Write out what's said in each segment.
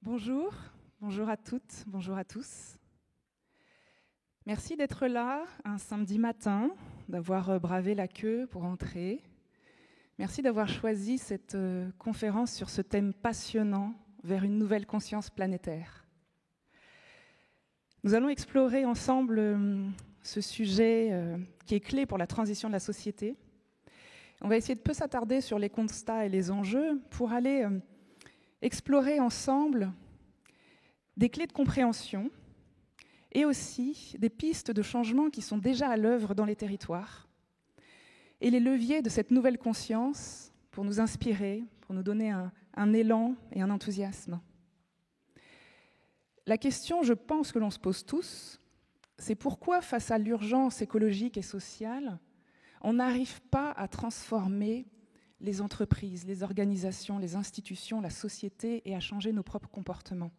Bonjour, bonjour à toutes, bonjour à tous. Merci d'être là un samedi matin, d'avoir bravé la queue pour entrer. Merci d'avoir choisi cette conférence sur ce thème passionnant vers une nouvelle conscience planétaire. Nous allons explorer ensemble ce sujet qui est clé pour la transition de la société. On va essayer de peu s'attarder sur les constats et les enjeux pour aller explorer ensemble des clés de compréhension et aussi des pistes de changement qui sont déjà à l'œuvre dans les territoires et les leviers de cette nouvelle conscience pour nous inspirer, pour nous donner un élan et un enthousiasme. La question, je pense que l'on se pose tous, c'est pourquoi face à l'urgence écologique et sociale, on n'arrive pas à transformer les entreprises, les organisations, les institutions, la société et à changer nos propres comportements.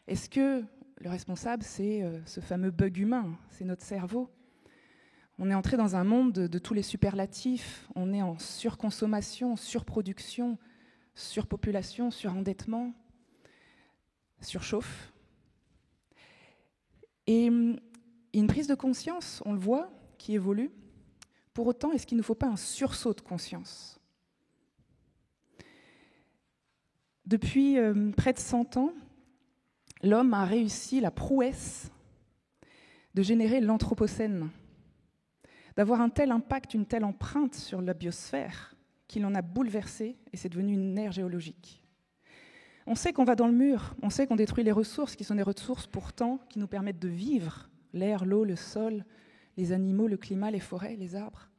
Est-ce que le responsable, c'est ce fameux bug humain, c'est notre cerveau? On est entré dans un monde de tous les superlatifs, on est en surconsommation, surproduction, surpopulation, surendettement, surchauffe. Et une prise de conscience, on le voit, qui évolue. Pour autant, est-ce qu'il ne faut pas un sursaut de conscience? Depuis près de 100 ans, l'homme a réussi la prouesse de générer l'anthropocène, d'avoir un tel impact, une telle empreinte sur la biosphère qu'il en a bouleversé et c'est devenu une ère géologique. On sait qu'on va dans le mur, on sait qu'on détruit les ressources qui sont des ressources pourtant qui nous permettent de vivre, l'air, l'eau, le sol, les animaux, le climat, les forêts, les arbres.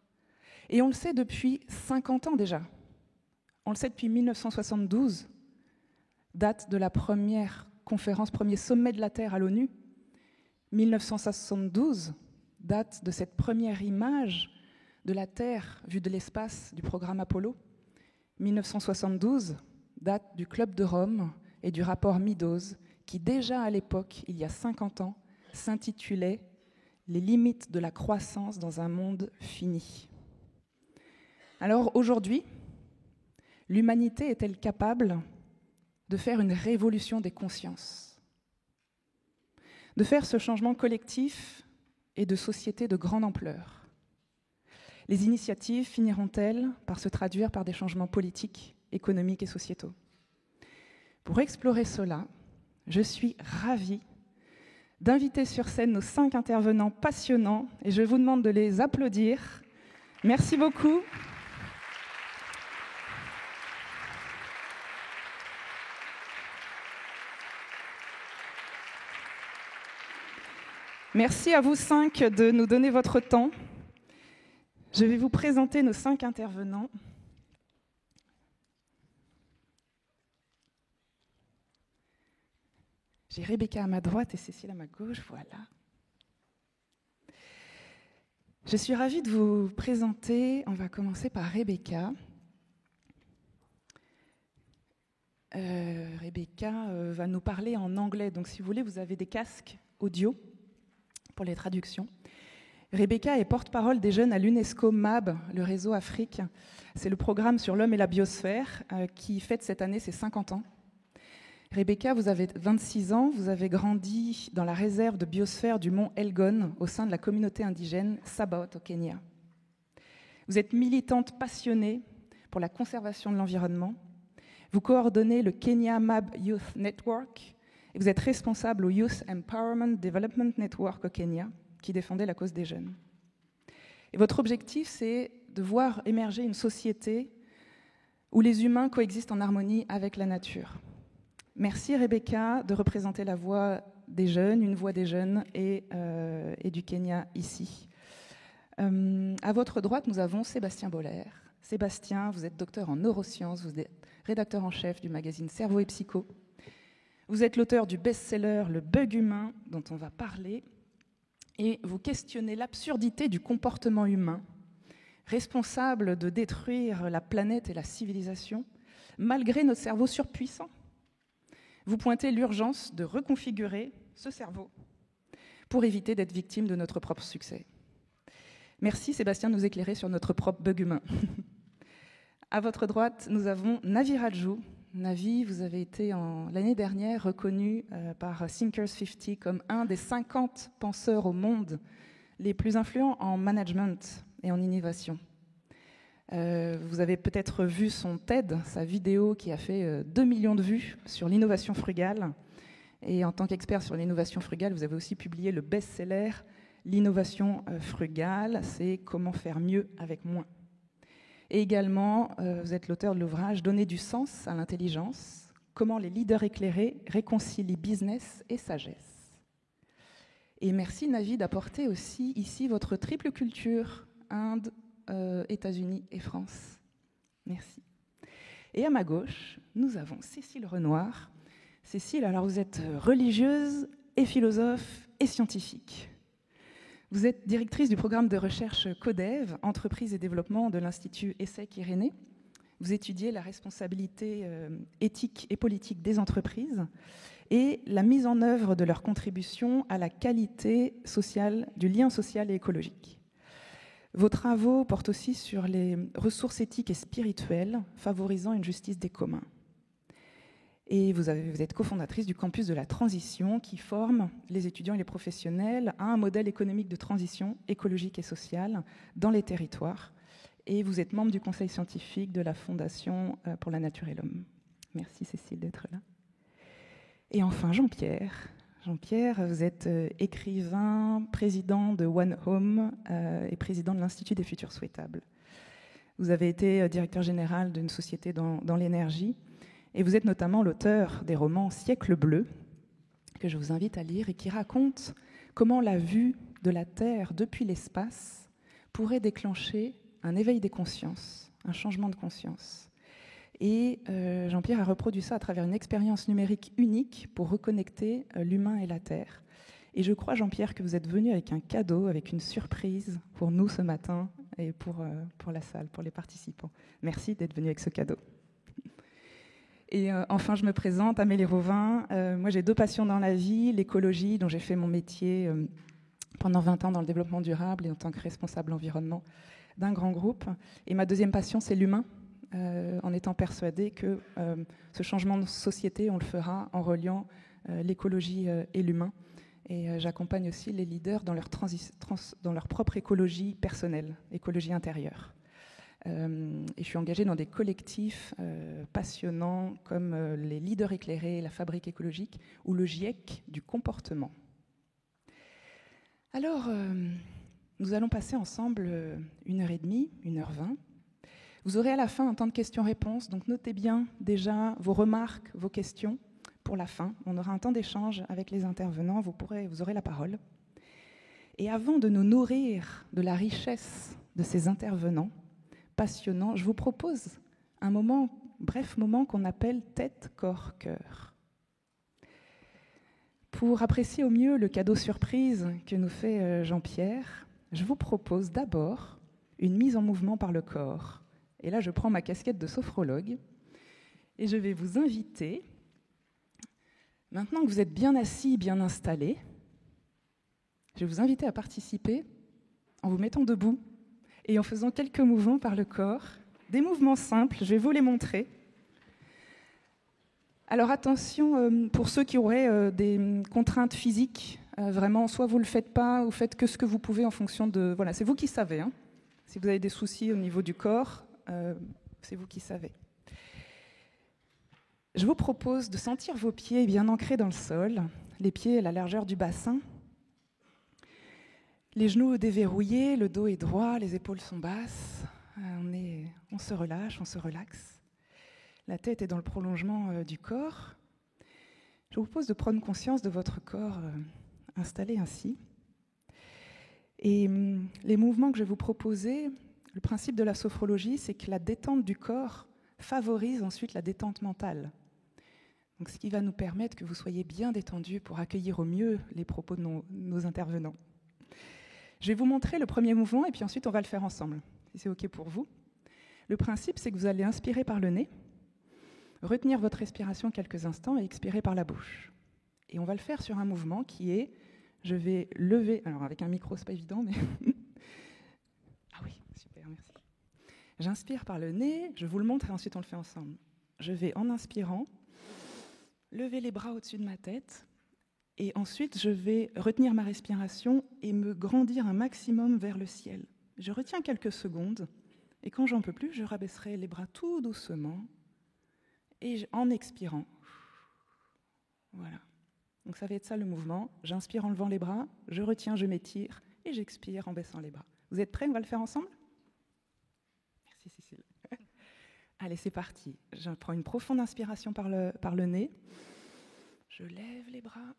Et on le sait depuis 50 ans déjà. On le sait depuis 1972, date de la première conférence, premier sommet de la Terre à l'ONU. 1972, date de cette première image de la Terre vue de l'espace du programme Apollo. 1972, date du Club de Rome et du rapport Meadows, qui déjà à l'époque, il y a 50 ans, s'intitulait « Les limites de la croissance dans un monde fini ». Alors aujourd'hui, l'humanité est-elle capable de faire une révolution des consciences, de faire ce changement collectif et de société de grande ampleur? Les initiatives finiront-elles par se traduire par des changements politiques, économiques et sociétaux? Pour explorer cela, je suis ravie d'inviter sur scène nos 5 intervenants passionnants et je vous demande de les applaudir. Merci beaucoup. Merci à vous 5 de nous donner votre temps. Je vais vous présenter nos 5 intervenants. J'ai Rebecca à ma droite et Cécile à ma gauche, voilà. Je suis ravie de vous présenter, on va commencer par Rebecca. Rebecca va nous parler en anglais, donc si vous voulez, vous avez des casques audio pour les traductions. Rebecca est porte-parole des jeunes à l'UNESCO MAB, le réseau Afrique. C'est le programme sur l'homme et la biosphère qui fête cette année ses 50 ans. Rebecca, vous avez 26 ans, vous avez grandi dans la réserve de biosphère du mont Elgon au sein de la communauté indigène Sabaot au Kenya. Vous êtes militante passionnée pour la conservation de l'environnement. Vous coordonnez le Kenya MAB Youth Network et vous êtes responsable au Youth Empowerment Development Network au Kenya qui défendait la cause des jeunes. Et votre objectif, c'est de voir émerger une société où les humains coexistent en harmonie avec la nature. Merci Rebecca de représenter la voix des jeunes, une voix des jeunes et du Kenya ici. À votre droite, nous avons Sébastien Boller. Sébastien, vous êtes docteur en neurosciences, vous êtes rédacteur en chef du magazine Cerveau et Psycho. Vous êtes l'auteur du best-seller Le Bug Humain, dont on va parler, et vous questionnez l'absurdité du comportement humain, responsable de détruire la planète et la civilisation, malgré notre cerveau surpuissant. Vous pointez l'urgence de reconfigurer ce cerveau pour éviter d'être victime de notre propre succès. Merci Sébastien de nous éclairer sur notre propre bug humain. À votre droite, nous avons Navi Radjou. Navi, vous avez été l'année dernière reconnu par Thinkers 50 comme un des 50 penseurs au monde les plus influents en management et en innovation. Vous avez peut-être vu son TED, sa vidéo qui a fait 2 millions de vues sur l'innovation frugale. Et en tant qu'expert sur l'innovation frugale, vous avez aussi publié le best-seller « L'innovation frugale », c'est « Comment faire mieux avec moins ». Et également, vous êtes l'auteur de l'ouvrage « Donner du sens à l'intelligence, comment les leaders éclairés réconcilient business et sagesse ». Et merci Navi d'apporter aussi ici votre triple culture, Inde, États-Unis et France. Merci. Et à ma gauche, nous avons Cécile Renoir. Cécile, alors vous êtes religieuse et philosophe et scientifique. Vous êtes directrice du programme de recherche CODEV, Entreprise et Développement de l'Institut ESSEC-Irénée. Vous étudiez la responsabilité éthique et politique des entreprises et la mise en œuvre de leur contribution à la qualité sociale, du lien social et écologique. Vos travaux portent aussi sur les ressources éthiques et spirituelles favorisant une justice des communs. Et vous êtes cofondatrice du campus de la transition qui forme les étudiants et les professionnels à un modèle économique de transition écologique et sociale dans les territoires. Et vous êtes membre du conseil scientifique de la Fondation pour la nature et l'homme. Merci Cécile d'être là. Et enfin Jean-Pierre. Jean-Pierre, vous êtes écrivain, président de One Home et président de l'Institut des futurs souhaitables. Vous avez été directeur général d'une société dans l'énergie. Et vous êtes notamment l'auteur des romans Siècle bleu, que je vous invite à lire, et qui raconte comment la vue de la Terre depuis l'espace pourrait déclencher un éveil des consciences, un changement de conscience. Et Jean-Pierre a reproduit ça à travers une expérience numérique unique pour reconnecter l'humain et la Terre. Et je crois, Jean-Pierre, que vous êtes venu avec un cadeau, avec une surprise pour nous ce matin et pour la salle, pour les participants. Merci d'être venu avec ce cadeau. Et enfin, je me présente, Amélie Rovin. Moi, j'ai 2 passions dans la vie, l'écologie, dont j'ai fait mon métier pendant 20 ans dans le développement durable et en tant que responsable environnement d'un grand groupe. Et ma deuxième passion, c'est l'humain, en étant persuadée que ce changement de société, on le fera en reliant l'écologie et l'humain. Et j'accompagne aussi les leaders dans leur propre écologie personnelle, écologie intérieure. Et je suis engagée dans des collectifs passionnants comme les Leaders éclairés, la Fabrique écologique ou le GIEC du comportement. Alors, nous allons passer ensemble 1h30, 1h20. Vous aurez à la fin un temps de questions-réponses, donc notez bien déjà vos remarques, vos questions pour la fin. On aura un temps d'échange avec les intervenants, vous aurez la parole. Et avant de nous nourrir de la richesse de ces intervenants, passionnant, je vous propose un bref moment qu'on appelle tête, corps, cœur. Pour apprécier au mieux le cadeau surprise que nous fait Jean-Pierre, je vous propose d'abord une mise en mouvement par le corps. Et là, je prends ma casquette de sophrologue et je vais vous inviter, maintenant que vous êtes bien assis, bien installés, je vais vous inviter à participer en vous mettant debout et en faisant quelques mouvements par le corps, des mouvements simples, je vais vous les montrer. Alors attention, pour ceux qui auraient des contraintes physiques, vraiment, soit vous ne le faites pas, ou faites que ce que vous pouvez en fonction de... Voilà, c'est vous qui savez. Hein. Si vous avez des soucis au niveau du corps, c'est vous qui savez. Je vous propose de sentir vos pieds bien ancrés dans le sol, les pieds à la largeur du bassin, les genoux déverrouillés, le dos est droit, les épaules sont basses, on se relâche, on se relaxe. La tête est dans le prolongement du corps. Je vous propose de prendre conscience de votre corps installé ainsi. Et les mouvements que je vais vous proposer, le principe de la sophrologie, c'est que la détente du corps favorise ensuite la détente mentale. Donc, ce qui va nous permettre que vous soyez bien détendus pour accueillir au mieux les propos de nos intervenants. Je vais vous montrer le premier mouvement et puis ensuite on va le faire ensemble, si c'est OK pour vous. Le principe, c'est que vous allez inspirer par le nez, retenir votre respiration quelques instants et expirer par la bouche. Et on va le faire sur un mouvement qui est, je vais lever, alors avec un micro, c'est pas évident, mais... Ah oui, super, merci. J'inspire par le nez, je vous le montre et ensuite on le fait ensemble. je vais, en inspirant, lever les bras au-dessus de ma tête et ensuite je vais retenir ma respiration et me grandir un maximum vers le ciel. Je retiens quelques secondes et quand j'en peux plus, je rabaisserai les bras tout doucement et en expirant. Voilà. Donc ça va être ça le mouvement. J'inspire en levant les bras, je retiens, je m'étire et j'expire en baissant les bras. Vous êtes prêts? On va le faire ensemble? Merci Cécile. Allez, c'est parti. Je prends une profonde inspiration par le nez. Je lève les bras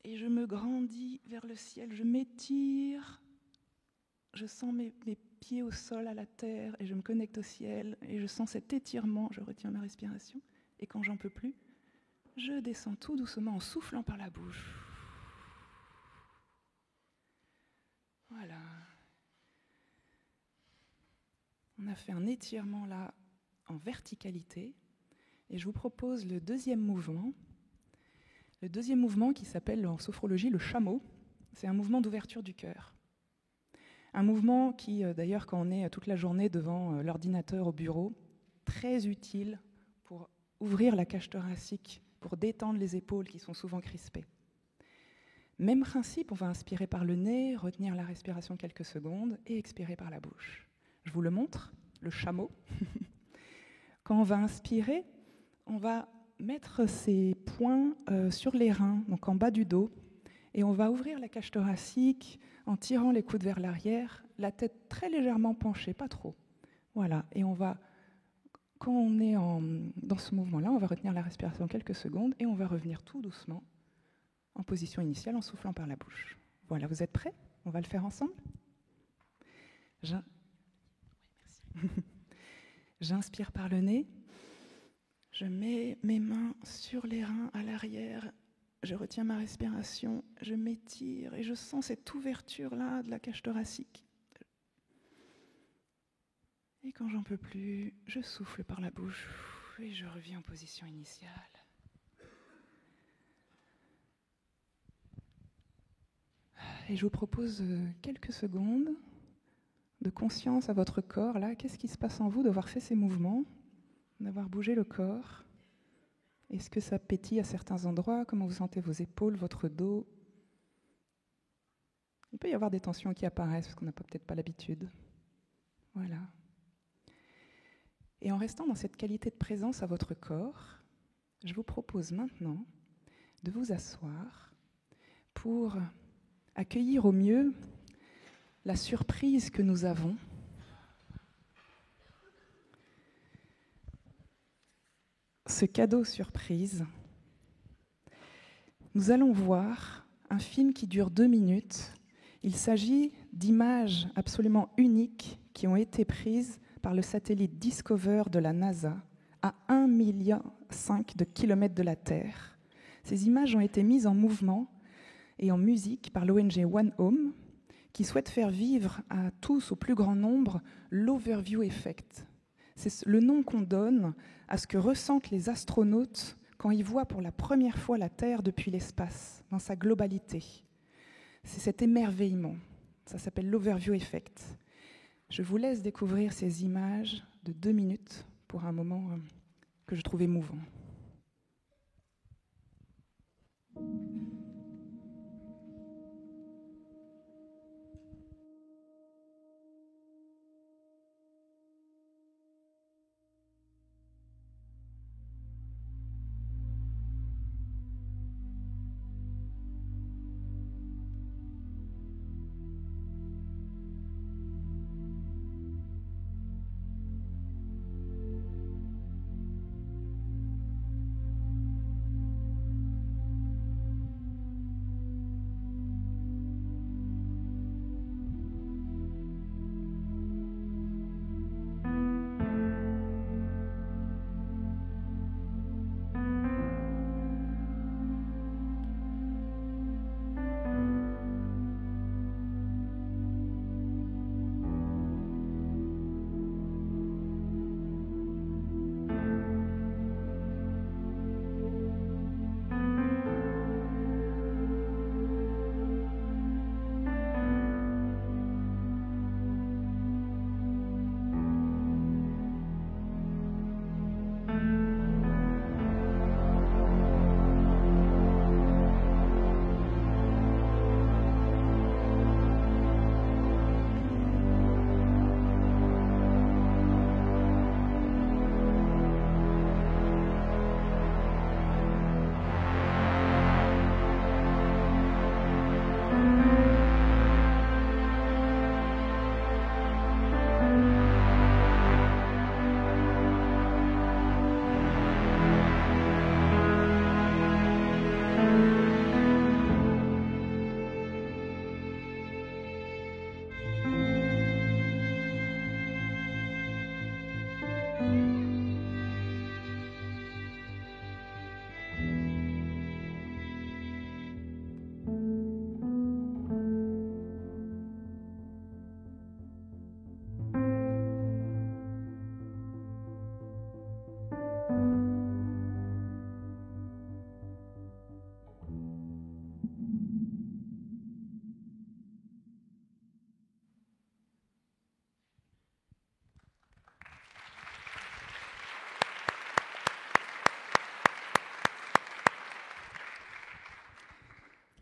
et je me grandis vers le ciel. Je m'étire. Je sens mes pieds au sol, à la terre, et je me connecte au ciel. Et je sens cet étirement. Je retiens ma respiration. Et quand j'en peux plus, je descends tout doucement en soufflant par la bouche. Voilà. On a fait un étirement là en verticalité. Et je vous propose le deuxième mouvement. Le deuxième mouvement qui s'appelle en sophrologie le chameau. C'est un mouvement d'ouverture du cœur. Un mouvement qui, d'ailleurs, quand on est toute la journée devant l'ordinateur au bureau, très utile pour ouvrir la cage thoracique, pour détendre les épaules qui sont souvent crispées. Même principe, on va inspirer par le nez, retenir la respiration quelques secondes et expirer par la bouche. Je vous le montre, le chameau. Quand on va inspirer, on va mettre ses poings sur les reins, donc en bas du dos, et on va ouvrir la cage thoracique en tirant les coudes vers l'arrière, la tête très légèrement penchée, pas trop. Voilà, et on va, quand on est dans ce mouvement-là, on va retenir la respiration quelques secondes et on va revenir tout doucement en position initiale en soufflant par la bouche. Voilà, vous êtes prêts? On va le faire ensemble? J'inspire par le nez. Je mets mes mains sur les reins à l'arrière. Je retiens ma respiration. Je m'étire et je sens cette ouverture-là de la cage thoracique. Et quand j'en peux plus, je souffle par la bouche et je reviens en position initiale. Et je vous propose quelques secondes de conscience à votre corps. Là, qu'est-ce qui se passe en vous d'avoir fait ces mouvements, d'avoir bougé le corps? Est-ce que ça pétille à certains endroits? Comment vous sentez vos épaules, votre dos? Il peut y avoir des tensions qui apparaissent parce qu'on n'a peut-être pas l'habitude. Voilà. Et en restant dans cette qualité de présence à votre corps, je vous propose maintenant de vous asseoir pour accueillir au mieux la surprise que nous avons. Ce cadeau surprise. Nous allons voir un film qui dure 2 minutes. Il s'agit d'images absolument uniques qui ont été prises par le satellite Discover de la NASA à 1,5 million de kilomètres de la Terre. Ces images ont été mises en mouvement et en musique par l'ONG One Home, qui souhaite faire vivre à tous, au plus grand nombre, l'Overview Effect. C'est le nom qu'on donne à ce que ressentent les astronautes quand ils voient pour la première fois la Terre depuis l'espace, dans sa globalité. C'est cet émerveillement. Ça s'appelle l'Overview Effect. Je vous laisse découvrir ces images de 2 minutes pour un moment que je trouve émouvant.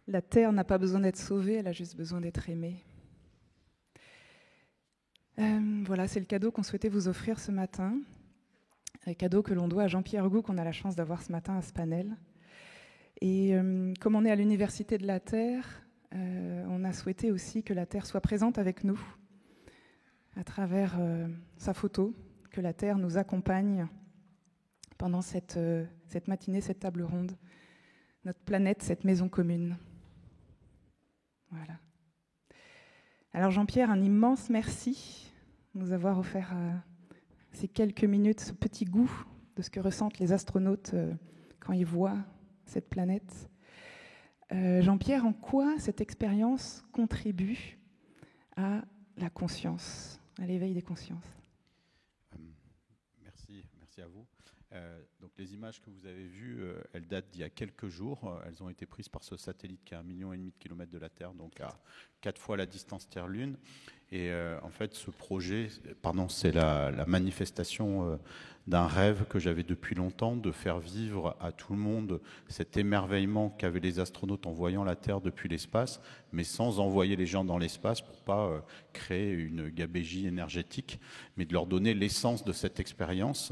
La terre n'a pas besoin d'être sauvée, elle a juste besoin d'être aimée. Voilà, c'est le cadeau qu'on souhaitait vous offrir ce matin. Un cadeau que l'on doit à Jean-Pierre Gou, qu'on a la chance d'avoir ce matin à Spanel. Et comme on est à l'Université de la Terre, on a souhaité aussi que la Terre soit présente avec nous, à travers sa photo, que la Terre nous accompagne pendant cette matinée, cette table ronde, notre planète, cette maison commune. Voilà. Alors Jean-Pierre, un immense merci de nous avoir offert ces quelques minutes, ce petit goût de ce que ressentent les astronautes quand ils voient cette planète. Jean-Pierre, en quoi cette expérience contribue à la conscience, à l'éveil des consciences? Merci à vous. Donc les images que vous avez vues, elles datent d'il y a quelques jours. Elles ont été prises par ce satellite qui est à 1,5 million de kilomètres de la Terre, donc à 4 fois la distance Terre-Lune. Et en fait, ce projet, c'est la manifestation d'un rêve que j'avais depuis longtemps, de faire vivre à tout le monde cet émerveillement qu'avaient les astronautes en voyant la Terre depuis l'espace, mais sans envoyer les gens dans l'espace pour pas créer une gabegie énergétique, mais de leur donner l'essence de cette expérience.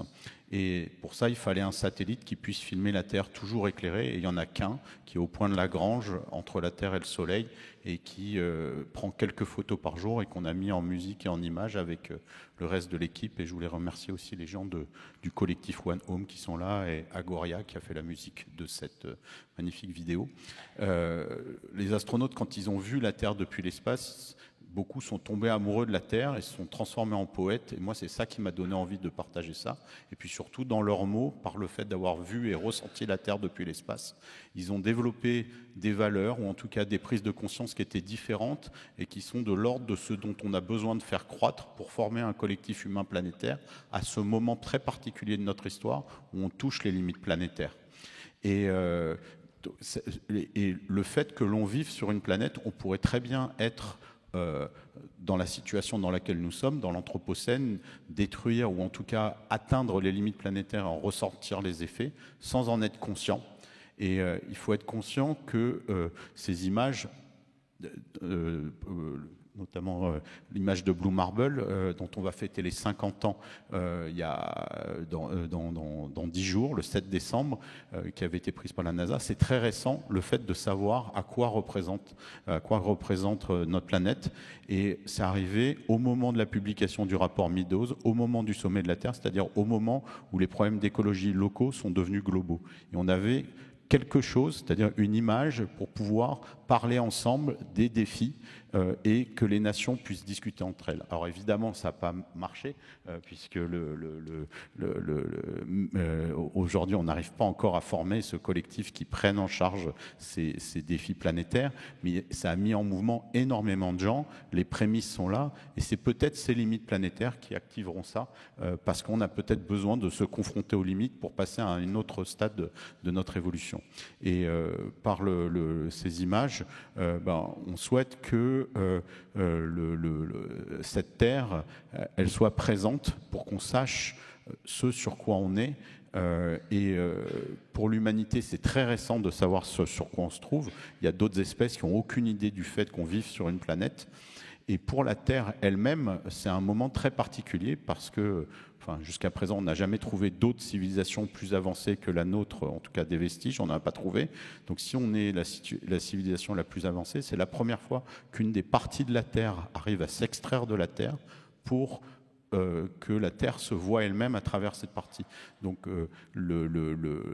Et pour ça, il fallait un satellite qui puisse filmer la Terre toujours éclairée. Et il n'y en a qu'un qui est au point de Lagrange, entre la Terre et le Soleil, et qui prend quelques photos par jour et qu'on a mis en musique et en images avec le reste de l'équipe. Et je voulais remercier aussi les gens du collectif One Home qui sont là, et Agoria qui a fait la musique de cette magnifique vidéo. Les astronautes, quand ils ont vu la Terre depuis l'espace, beaucoup sont tombés amoureux de la Terre et se sont transformés en poètes. Et moi, c'est ça qui m'a donné envie de partager ça. Et puis surtout, dans leurs mots, par le fait d'avoir vu et ressenti la Terre depuis l'espace, ils ont développé des valeurs, ou en tout cas des prises de conscience qui étaient différentes et qui sont de l'ordre de ce dont on a besoin de faire croître pour former un collectif humain planétaire à ce moment très particulier de notre histoire où on touche les limites planétaires. Et le fait que l'on vive sur une planète, on pourrait très bien être dans la situation dans laquelle nous sommes, dans l'Anthropocène, détruire ou en tout cas atteindre les limites planétaires et en ressortir les effets sans en être conscient. Et il faut être conscient que ces images, notamment l'image de Blue Marble, dont on va fêter les 50 ans dans 10 jours, le 7 décembre, qui avait été prise par la NASA. C'est très récent, le fait de savoir à quoi représente notre planète. Et c'est arrivé au moment de la publication du rapport Meadows, au moment du sommet de la Terre, c'est-à-dire au moment où les problèmes d'écologie locaux sont devenus globaux. Et on avait quelque chose, c'est-à-dire une image pour pouvoir parler ensemble des défis et que les nations puissent discuter entre elles. Alors évidemment, ça n'a pas marché puisque aujourd'hui, on n'arrive pas encore à former ce collectif qui prenne en charge ces défis planétaires, mais ça a mis en mouvement énormément de gens. Les prémices sont là et c'est peut-être ces limites planétaires qui activeront ça parce qu'on a peut-être besoin de se confronter aux limites pour passer à un autre stade de notre évolution. Et par ces images, on souhaite que cette terre, elle soit présente pour qu'on sache ce sur quoi on est. Pour l'humanité, c'est très récent de savoir ce sur quoi on se trouve. Il y a d'autres espèces qui n'ont aucune idée du fait qu'on vive sur une planète. Et pour la Terre elle-même, c'est un moment très particulier parce que, jusqu'à présent, on n'a jamais trouvé d'autres civilisations plus avancées que la nôtre, en tout cas des vestiges, on n'en a pas trouvé. Donc si on est la civilisation la plus avancée, c'est la première fois qu'une des parties de la Terre arrive à s'extraire de la Terre pour que la Terre se voit elle-même à travers cette partie. Donc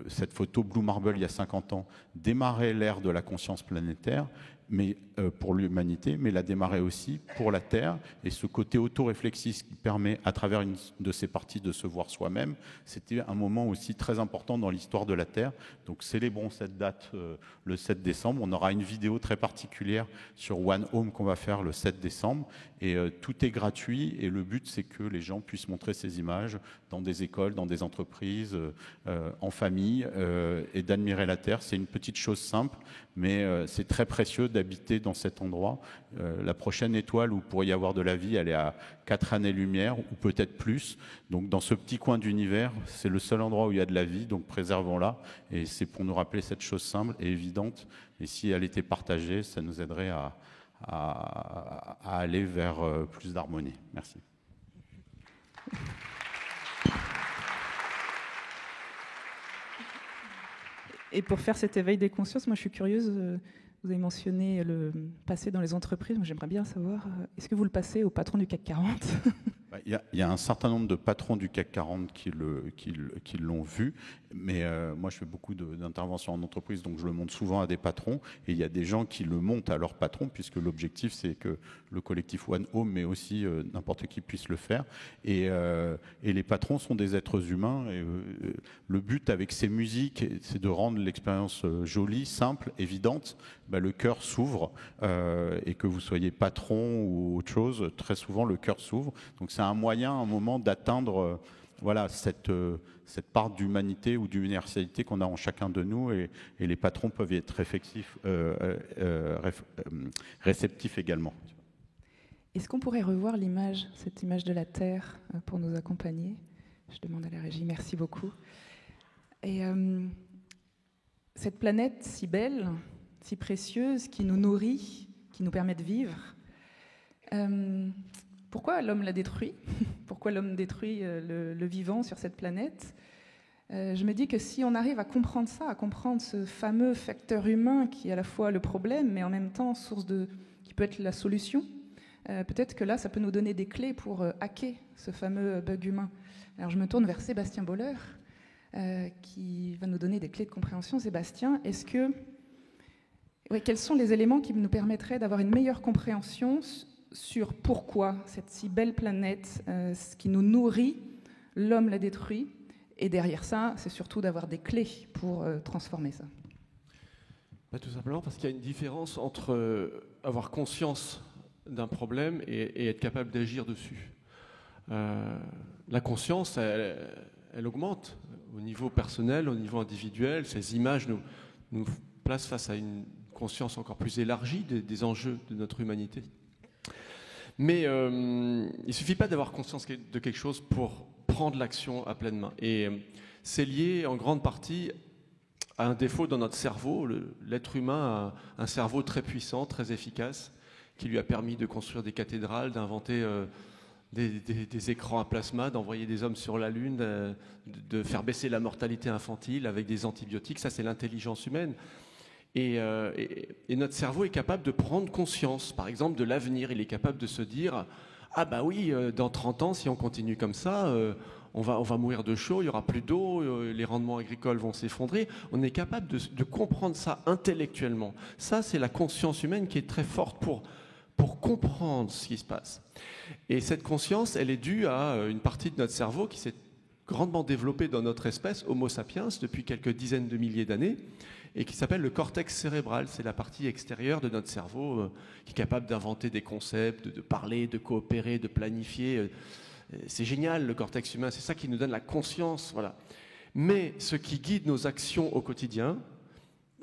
cette photo Blue Marble il y a 50 ans démarrait l'ère de la conscience planétaire, mais pour l'humanité, mais la démarrer aussi pour la Terre. Et ce côté auto-réflexif qui permet, à travers une de ces parties, de se voir soi-même, c'était un moment aussi très important dans l'histoire de la Terre. Donc célébrons cette date le 7 décembre. On aura une vidéo très particulière sur One Home qu'on va faire le 7 décembre. Et tout est gratuit. Et le but, c'est que les gens puissent montrer ces images dans des écoles, dans des entreprises, en famille, et d'admirer la Terre. C'est une petite chose simple, mais c'est très précieux d'habiter dans cet endroit. La prochaine étoile où il pourrait y avoir de la vie, elle est à 4 années-lumière ou peut-être plus. Donc dans ce petit coin d'univers, c'est le seul endroit où il y a de la vie, donc préservons-la. Et c'est pour nous rappeler cette chose simple et évidente. Et si elle était partagée, ça nous aiderait à aller vers plus d'harmonie. Merci. Et pour faire cet éveil des consciences, moi je suis curieuse, vous avez mentionné le passé dans les entreprises, moi j'aimerais bien savoir, est-ce que vous le passez au patron du CAC 40 ? Il y a un certain nombre de patrons du CAC 40 qui l'ont vu, mais moi je fais beaucoup d'interventions en entreprise, donc je le montre souvent à des patrons, et il y a des gens qui le montrent à leurs patrons, puisque l'objectif c'est que le collectif One Home, mais aussi n'importe qui puisse le faire, et les patrons sont des êtres humains, et le but avec ces musiques, c'est de rendre l'expérience jolie, simple, évidente. Le cœur s'ouvre, et que vous soyez patron ou autre chose, très souvent le cœur s'ouvre, donc c'est un moyen, un moment d'atteindre cette part d'humanité ou d'universalité qu'on a en chacun de nous, et les patrons peuvent y être réceptifs également. Est-ce qu'on pourrait revoir l'image, cette image de la Terre pour nous accompagner ? Je demande à la régie, merci beaucoup. Et cette planète si belle, si précieuse, qui nous nourrit, qui nous permet de vivre, pourquoi l'homme la détruit ? Pourquoi l'homme détruit le vivant sur cette planète ? Je me dis que si on arrive à comprendre ça, à comprendre ce fameux facteur humain qui est à la fois le problème, mais en même temps qui peut être la solution, peut-être que là, ça peut nous donner des clés pour hacker ce fameux bug humain. Alors je me tourne vers Sébastien Boller, qui va nous donner des clés de compréhension. Sébastien, quels sont les éléments qui nous permettraient d'avoir une meilleure compréhension sur pourquoi cette si belle planète, ce qui nous nourrit, l'homme la détruit, et derrière ça, c'est surtout d'avoir des clés pour transformer ça. Tout simplement parce qu'il y a une différence entre avoir conscience d'un problème et être capable d'agir dessus. La conscience, elle augmente au niveau personnel, au niveau individuel. Ces images nous placent face à une conscience encore plus élargie des enjeux de notre humanité. Mais il ne suffit pas d'avoir conscience de quelque chose pour prendre l'action à pleine main. Et c'est lié en grande partie à un défaut dans notre cerveau. L'être humain a un cerveau très puissant, très efficace, qui lui a permis de construire des cathédrales, d'inventer des écrans à plasma, d'envoyer des hommes sur la Lune, de faire baisser la mortalité infantile avec des antibiotiques. Ça, c'est l'intelligence humaine. Et notre cerveau est capable de prendre conscience, par exemple, de l'avenir. Il est capable de se dire « Ah bah oui, dans 30 ans, si on continue comme ça, on va mourir de chaud, il n'y aura plus d'eau, les rendements agricoles vont s'effondrer. » On est capable de comprendre ça intellectuellement. Ça, c'est la conscience humaine qui est très forte pour comprendre ce qui se passe. Et cette conscience, elle est due à une partie de notre cerveau qui s'est grandement développée dans notre espèce, Homo sapiens, depuis quelques dizaines de milliers d'années, et qui s'appelle le cortex cérébral. C'est la partie extérieure de notre cerveau qui est capable d'inventer des concepts, de parler, de coopérer, de planifier. C'est génial, le cortex humain, c'est ça qui nous donne la conscience. Voilà. Mais ce qui guide nos actions au quotidien,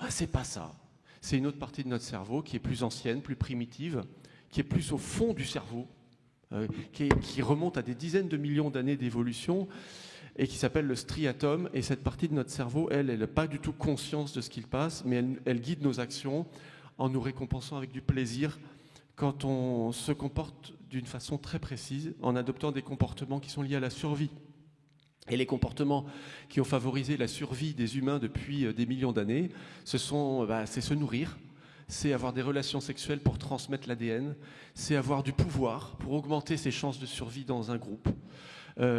c'est pas ça. C'est une autre partie de notre cerveau qui est plus ancienne, plus primitive, qui est plus au fond du cerveau, qui remonte à des dizaines de millions d'années d'évolution, et qui s'appelle le striatum. Et cette partie de notre cerveau, elle n'a pas du tout conscience de ce qu'il passe, mais elle guide nos actions en nous récompensant avec du plaisir quand on se comporte d'une façon très précise, en adoptant des comportements qui sont liés à la survie. Et les comportements qui ont favorisé la survie des humains depuis des millions d'années, c'est se nourrir, c'est avoir des relations sexuelles pour transmettre l'ADN, c'est avoir du pouvoir pour augmenter ses chances de survie dans un groupe.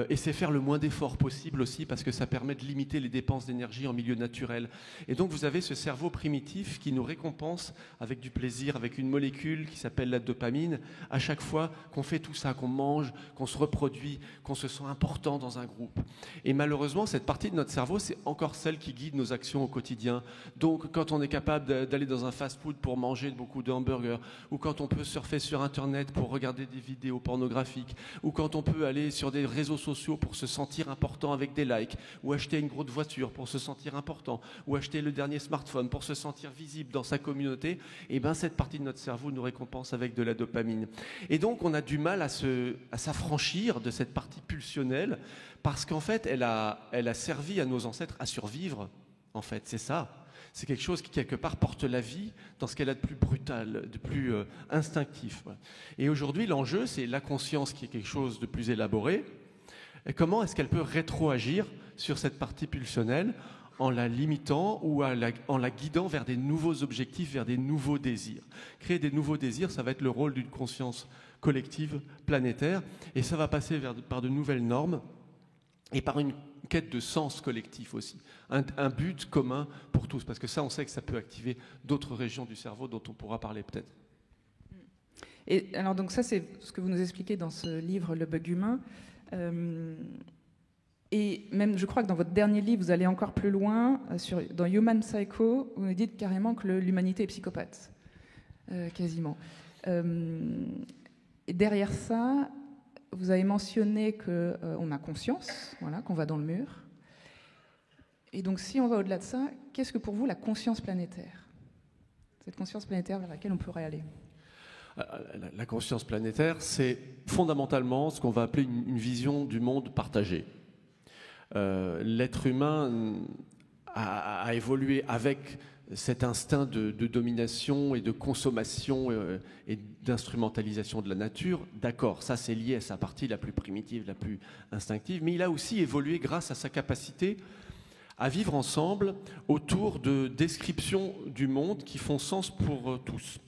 Et c'est faire le moins d'efforts possible aussi, parce que ça permet de limiter les dépenses d'énergie en milieu naturel. Et donc vous avez ce cerveau primitif qui nous récompense avec du plaisir, avec une molécule qui s'appelle la dopamine, à chaque fois qu'on fait tout ça, qu'on mange, qu'on se reproduit, qu'on se sent important dans un groupe. Et malheureusement, cette partie de notre cerveau, c'est encore celle qui guide nos actions au quotidien. Donc quand on est capable d'aller dans un fast-food pour manger beaucoup de hamburgers, ou quand on peut surfer sur Internet pour regarder des vidéos pornographiques, ou quand on peut aller sur des réseaux réseaux sociaux pour se sentir important avec des likes, ou acheter une grosse voiture pour se sentir important, ou acheter le dernier smartphone pour se sentir visible dans sa communauté, et bien cette partie de notre cerveau nous récompense avec de la dopamine. Et donc on a du mal à s'affranchir de cette partie pulsionnelle, parce qu'en fait elle a servi à nos ancêtres à survivre, en fait, c'est ça. C'est quelque chose qui, quelque part, porte la vie dans ce qu'elle a de plus brutal, de plus instinctif. Et aujourd'hui, l'enjeu, c'est la conscience qui est quelque chose de plus élaboré. Et comment est-ce qu'elle peut rétroagir sur cette partie pulsionnelle en la limitant ou en la guidant vers des nouveaux objectifs, vers des nouveaux désirs. Créer des nouveaux désirs, ça va être le rôle d'une conscience collective, planétaire, et ça va passer par de nouvelles normes et par une quête de sens collectif aussi, un but commun pour tous, parce que ça, on sait que ça peut activer d'autres régions du cerveau dont on pourra parler peut-être. Et alors donc ça, c'est ce que vous nous expliquez dans ce livre, Le bug humain. Et même, je crois que dans votre dernier livre, vous allez encore plus loin. Dans Human Psycho, vous nous dites carrément que l'humanité est psychopathe, quasiment. Et derrière ça, vous avez mentionné qu'on a conscience, voilà, qu'on va dans le mur. Et donc, si on va au-delà de ça, qu'est-ce que pour vous la conscience planétaire ? Cette conscience planétaire vers laquelle on pourrait aller ? La conscience planétaire, c'est fondamentalement ce qu'on va appeler une vision du monde partagée. L'être humain a évolué avec cet instinct de domination et de consommation et d'instrumentalisation de la nature. D'accord, ça c'est lié à sa partie la plus primitive, la plus instinctive, mais il a aussi évolué grâce à sa capacité à vivre ensemble autour de descriptions du monde qui font sens pour tous,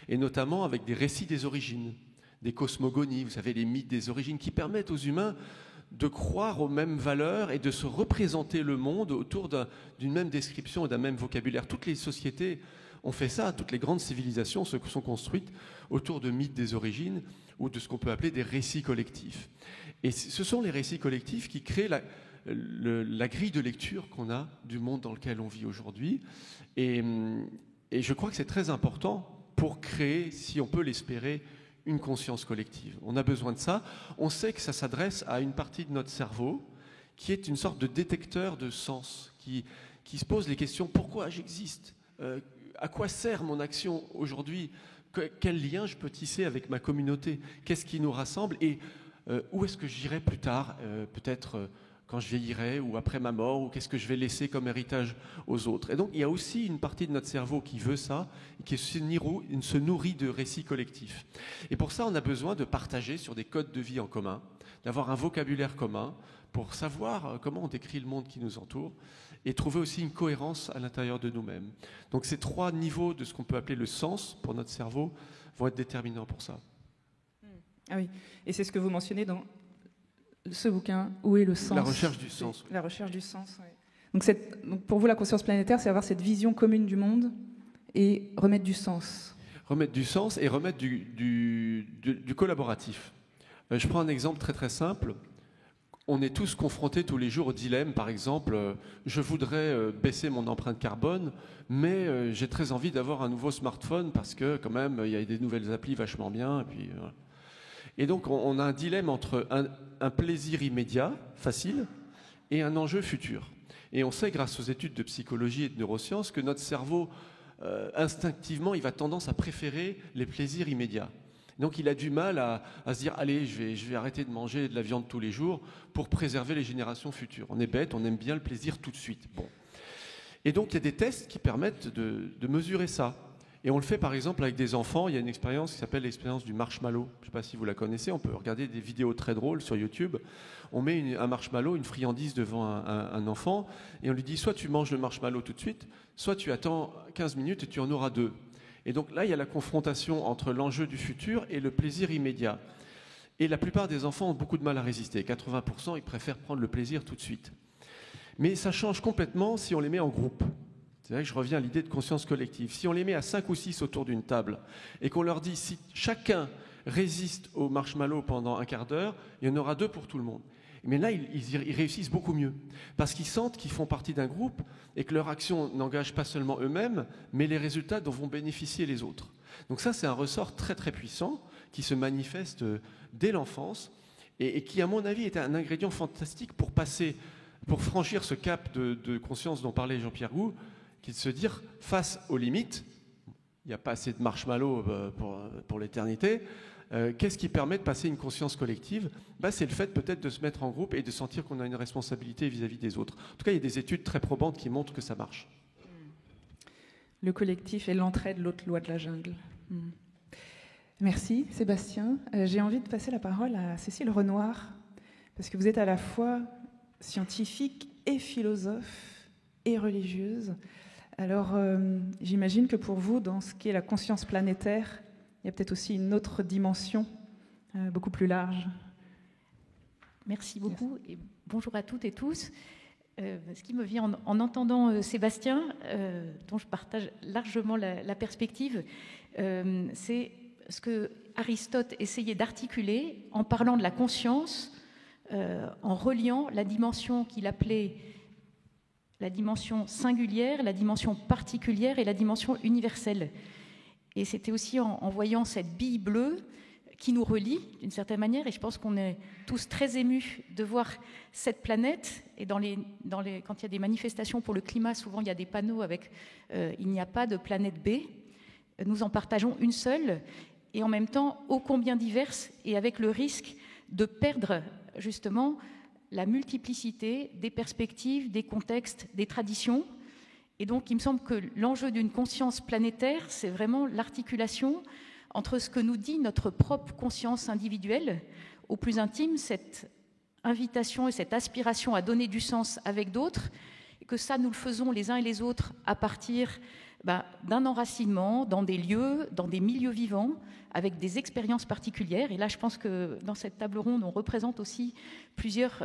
et notamment avec des récits des origines, des cosmogonies, vous savez, les mythes des origines, qui permettent aux humains de croire aux mêmes valeurs et de se représenter le monde autour d'une même description et d'un même vocabulaire. Toutes les sociétés ont fait ça, toutes les grandes civilisations se sont construites autour de mythes des origines ou de ce qu'on peut appeler des récits collectifs. Et ce sont les récits collectifs qui créent la grille de lecture qu'on a du monde dans lequel on vit aujourd'hui. Et je crois que c'est très important pour créer, si on peut l'espérer, une conscience collective. On a besoin de ça. On sait que ça s'adresse à une partie de notre cerveau qui est une sorte de détecteur de sens, qui se pose les questions: pourquoi j'existe ? À quoi sert mon action aujourd'hui ? Quel lien je peux tisser avec ma communauté ? Qu'est-ce qui nous rassemble ? Et où est-ce que j'irai plus tard ? Peut-être quand je vieillirai ou après ma mort, ou qu'est-ce que je vais laisser comme héritage aux autres. Et donc il y a aussi une partie de notre cerveau qui veut ça, et qui se nourrit de récits collectifs. Et pour ça, on a besoin de partager sur des codes de vie en commun, d'avoir un vocabulaire commun pour savoir comment on décrit le monde qui nous entoure, et trouver aussi une cohérence à l'intérieur de nous-mêmes. Donc ces trois niveaux de ce qu'on peut appeler le sens pour notre cerveau vont être déterminants pour ça. Ah oui, et c'est ce que vous mentionnez dans ce bouquin, Où est le sens ? La recherche du sens. La recherche du sens, oui. Donc pour vous, la conscience planétaire, c'est avoir cette vision commune du monde et remettre du sens. Remettre du sens et remettre du collaboratif. Je prends un exemple très très simple. On est tous confrontés tous les jours au dilemme, par exemple, je voudrais baisser mon empreinte carbone, mais j'ai très envie d'avoir un nouveau smartphone parce que quand même, il y a des nouvelles applis vachement bien. Et puis, voilà. Et donc, on a un dilemme entre un plaisir immédiat, facile, et un enjeu futur. Et on sait, grâce aux études de psychologie et de neurosciences, que notre cerveau, instinctivement, il va tendance à préférer les plaisirs immédiats. Donc, il a du mal à se dire « Allez, je vais arrêter de manger de la viande tous les jours pour préserver les générations futures. » On est bête, on aime bien le plaisir tout de suite. Bon. Et donc, il y a des tests qui permettent de mesurer ça. Et on le fait par exemple avec des enfants. Il y a une expérience qui s'appelle l'expérience du marshmallow. Je ne sais pas si vous la connaissez, on peut regarder des vidéos très drôles sur YouTube. On met un marshmallow, une friandise devant un enfant, et on lui dit soit tu manges le marshmallow tout de suite, soit tu attends 15 minutes et tu en auras 2. Et donc là, il y a la confrontation entre l'enjeu du futur et le plaisir immédiat. Et la plupart des enfants ont beaucoup de mal à résister. 80%, ils préfèrent prendre le plaisir tout de suite. Mais ça change complètement si on les met en groupe. C'est vrai que je reviens à l'idée de conscience collective. Si on les met à 5 ou 6 autour d'une table et qu'on leur dit si chacun résiste au marshmallow pendant un quart d'heure, il y en aura 2 pour tout le monde. Mais là, ils réussissent beaucoup mieux parce qu'ils sentent qu'ils font partie d'un groupe et que leur action n'engage pas seulement eux-mêmes, mais les résultats dont vont bénéficier les autres. Donc ça, c'est un ressort très très puissant qui se manifeste dès l'enfance et qui, à mon avis, est un ingrédient fantastique pour franchir ce cap de conscience dont parlait Jean-Pierre Gou, qui est de se dire, face aux limites, il n'y a pas assez de marshmallows pour l'éternité, qu'est-ce qui permet de passer une conscience collective? C'est le fait peut-être de se mettre en groupe et de sentir qu'on a une responsabilité vis-à-vis des autres. En tout cas, il y a des études très probantes qui montrent que ça marche. Le collectif et l'entraide, l'autre loi de la jungle. Merci Sébastien. J'ai envie de passer la parole à Cécile Renoir, parce que vous êtes à la fois scientifique et philosophe et religieuse. Alors j'imagine que pour vous, dans ce qui est la conscience planétaire, il y a peut-être aussi une autre dimension beaucoup plus large. Merci beaucoup et bonjour à toutes et tous. Ce qui me vient en entendant Sébastien, dont je partage largement la perspective, c'est ce que Aristote essayait d'articuler en parlant de la conscience, en reliant la dimension qu'il appelait la dimension singulière, la dimension particulière et la dimension universelle. Et c'était aussi en voyant cette bille bleue qui nous relie d'une certaine manière, et je pense qu'on est tous très émus de voir cette planète. Et quand il y a des manifestations pour le climat, souvent il y a des panneaux avec il n'y a pas de planète B. Nous en partageons une seule, et en même temps ô combien diverses, et avec le risque de perdre justement la multiplicité des perspectives, des contextes, des traditions. Et donc il me semble que l'enjeu d'une conscience planétaire, c'est vraiment l'articulation entre ce que nous dit notre propre conscience individuelle, au plus intime, cette invitation et cette aspiration à donner du sens avec d'autres, et que ça, nous le faisons les uns et les autres à partir d'un enracinement dans des lieux, dans des milieux vivants, avec des expériences particulières. Et là, je pense que dans cette table ronde, on représente aussi plusieurs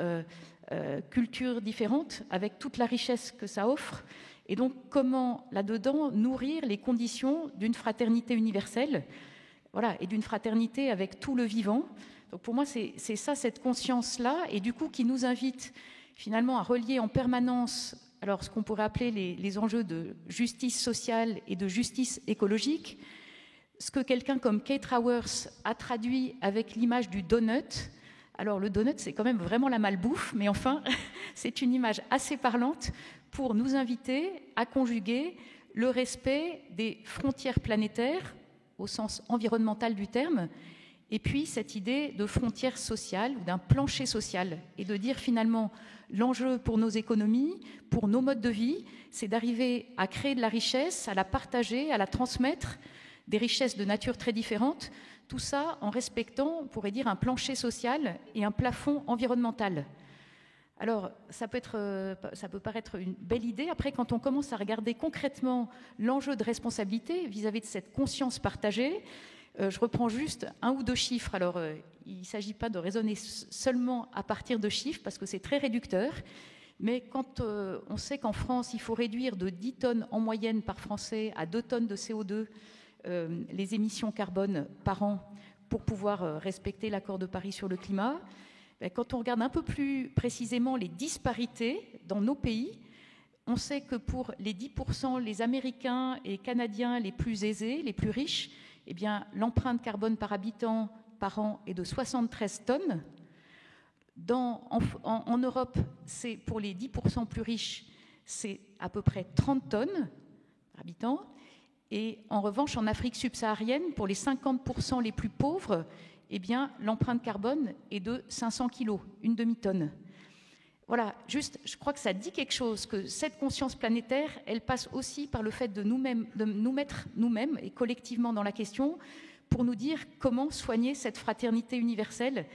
cultures différentes, avec toute la richesse que ça offre. Et donc, comment, là-dedans, nourrir les conditions d'une fraternité universelle, voilà, et d'une fraternité avec tout le vivant. Donc pour moi, c'est ça, cette conscience-là, et du coup qui nous invite finalement à relier en permanence alors, ce qu'on pourrait appeler les enjeux de justice sociale et de justice écologique, ce que quelqu'un comme Kate Raworth a traduit avec l'image du donut. Alors le donut, c'est quand même vraiment la malbouffe, mais enfin, c'est une image assez parlante pour nous inviter à conjuguer le respect des frontières planétaires, au sens environnemental du terme, et puis cette idée de frontière sociale ou d'un plancher social, et de dire finalement l'enjeu pour nos économies, pour nos modes de vie, c'est d'arriver à créer de la richesse, à la partager, à la transmettre, des richesses de nature très différentes, tout ça en respectant, on pourrait dire, un plancher social et un plafond environnemental. Alors, ça peut paraître une belle idée. Après, quand on commence à regarder concrètement l'enjeu de responsabilité vis-à-vis de cette conscience partagée, je reprends juste un ou deux chiffres. Alors, il ne s'agit pas de raisonner seulement à partir de chiffres, parce que c'est très réducteur. Mais quand on sait qu'en France, il faut réduire de 10 tonnes en moyenne par Français à 2 tonnes de CO2 les émissions carbone par an pour pouvoir respecter l'accord de Paris sur le climat, quand on regarde un peu plus précisément les disparités dans nos pays, on sait que pour les 10%, les Américains et Canadiens les plus aisés, les plus riches, eh bien, l'empreinte carbone par habitant par an est de 73 tonnes. En Europe, c'est pour les 10% plus riches, c'est à peu près 30 tonnes par habitant. Et en revanche, en Afrique subsaharienne, pour les 50% les plus pauvres, eh bien, l'empreinte carbone est de 500 kilos, une demi-tonne. Voilà, juste, je crois que ça dit quelque chose, que cette conscience planétaire, elle passe aussi par le fait de nous mettre nous-mêmes et collectivement dans la question pour nous dire comment soigner cette fraternité universelle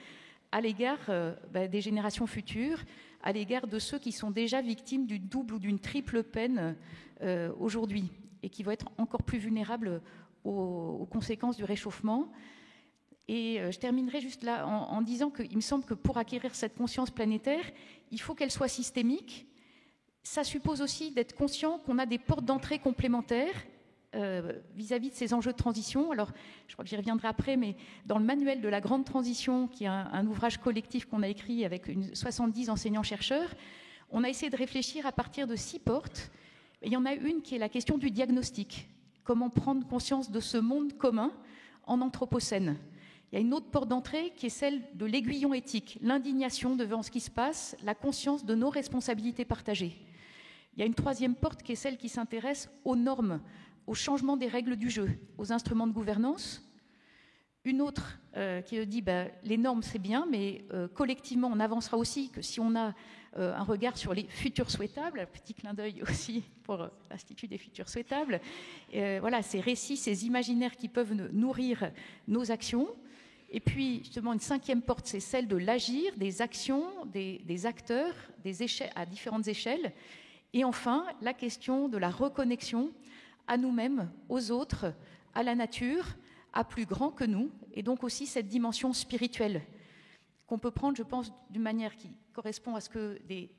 à l'égard des générations futures, à l'égard de ceux qui sont déjà victimes d'une double ou d'une triple peine aujourd'hui et qui vont être encore plus vulnérables aux conséquences du réchauffement. Et je terminerai juste là en disant qu'il me semble que pour acquérir cette conscience planétaire, il faut qu'elle soit systémique. Ça suppose aussi d'être conscient qu'on a des portes d'entrée complémentaires vis-à-vis de ces enjeux de transition. Alors, je crois que j'y reviendrai après, mais dans le manuel de la grande transition, qui est un ouvrage collectif qu'on a écrit avec 70 enseignants-chercheurs, on a essayé de réfléchir à partir de 6 portes. Il y en a une qui est la question du diagnostic. Comment prendre conscience de ce monde commun en anthropocène, Il y a une autre porte d'entrée qui est celle de l'aiguillon éthique, l'indignation devant ce qui se passe, la conscience de nos responsabilités partagées. Il y a une troisième porte qui est celle qui s'intéresse aux normes, au changement des règles du jeu, aux instruments de gouvernance. Une autre qui dit les normes c'est bien, mais collectivement on avancera aussi que si on a un regard sur les futurs souhaitables, un petit clin d'œil aussi pour l'Institut des futurs souhaitables, voilà, ces récits, ces imaginaires qui peuvent nourrir nos actions. Et puis justement une cinquième porte, c'est celle de l'agir, des actions, des acteurs, à différentes échelles. Et enfin, la question de la reconnexion à nous-mêmes, aux autres, à la nature, à plus grand que nous, et donc aussi cette dimension spirituelle qu'on peut prendre, je pense, d'une manière qui correspond à ce que des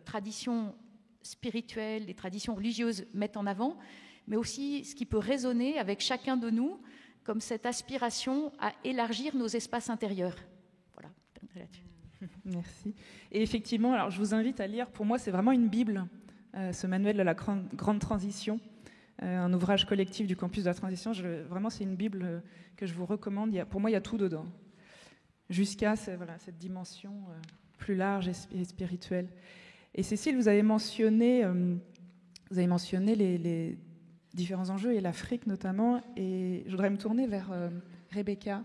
traditions spirituelles, des traditions religieuses mettent en avant, mais aussi ce qui peut résonner avec chacun de nous, comme cette aspiration à élargir nos espaces intérieurs. Voilà, là-dessus. Merci. Et effectivement, alors je vous invite à lire, pour moi c'est vraiment une Bible, ce manuel de la grande transition, un ouvrage collectif du campus de la transition. Vraiment c'est une Bible que je vous recommande. Pour moi il y a tout dedans, jusqu'à cette dimension plus large et spirituelle. Et Cécile, vous avez mentionné les différents enjeux et l'Afrique notamment, et je voudrais me tourner vers Rebecca.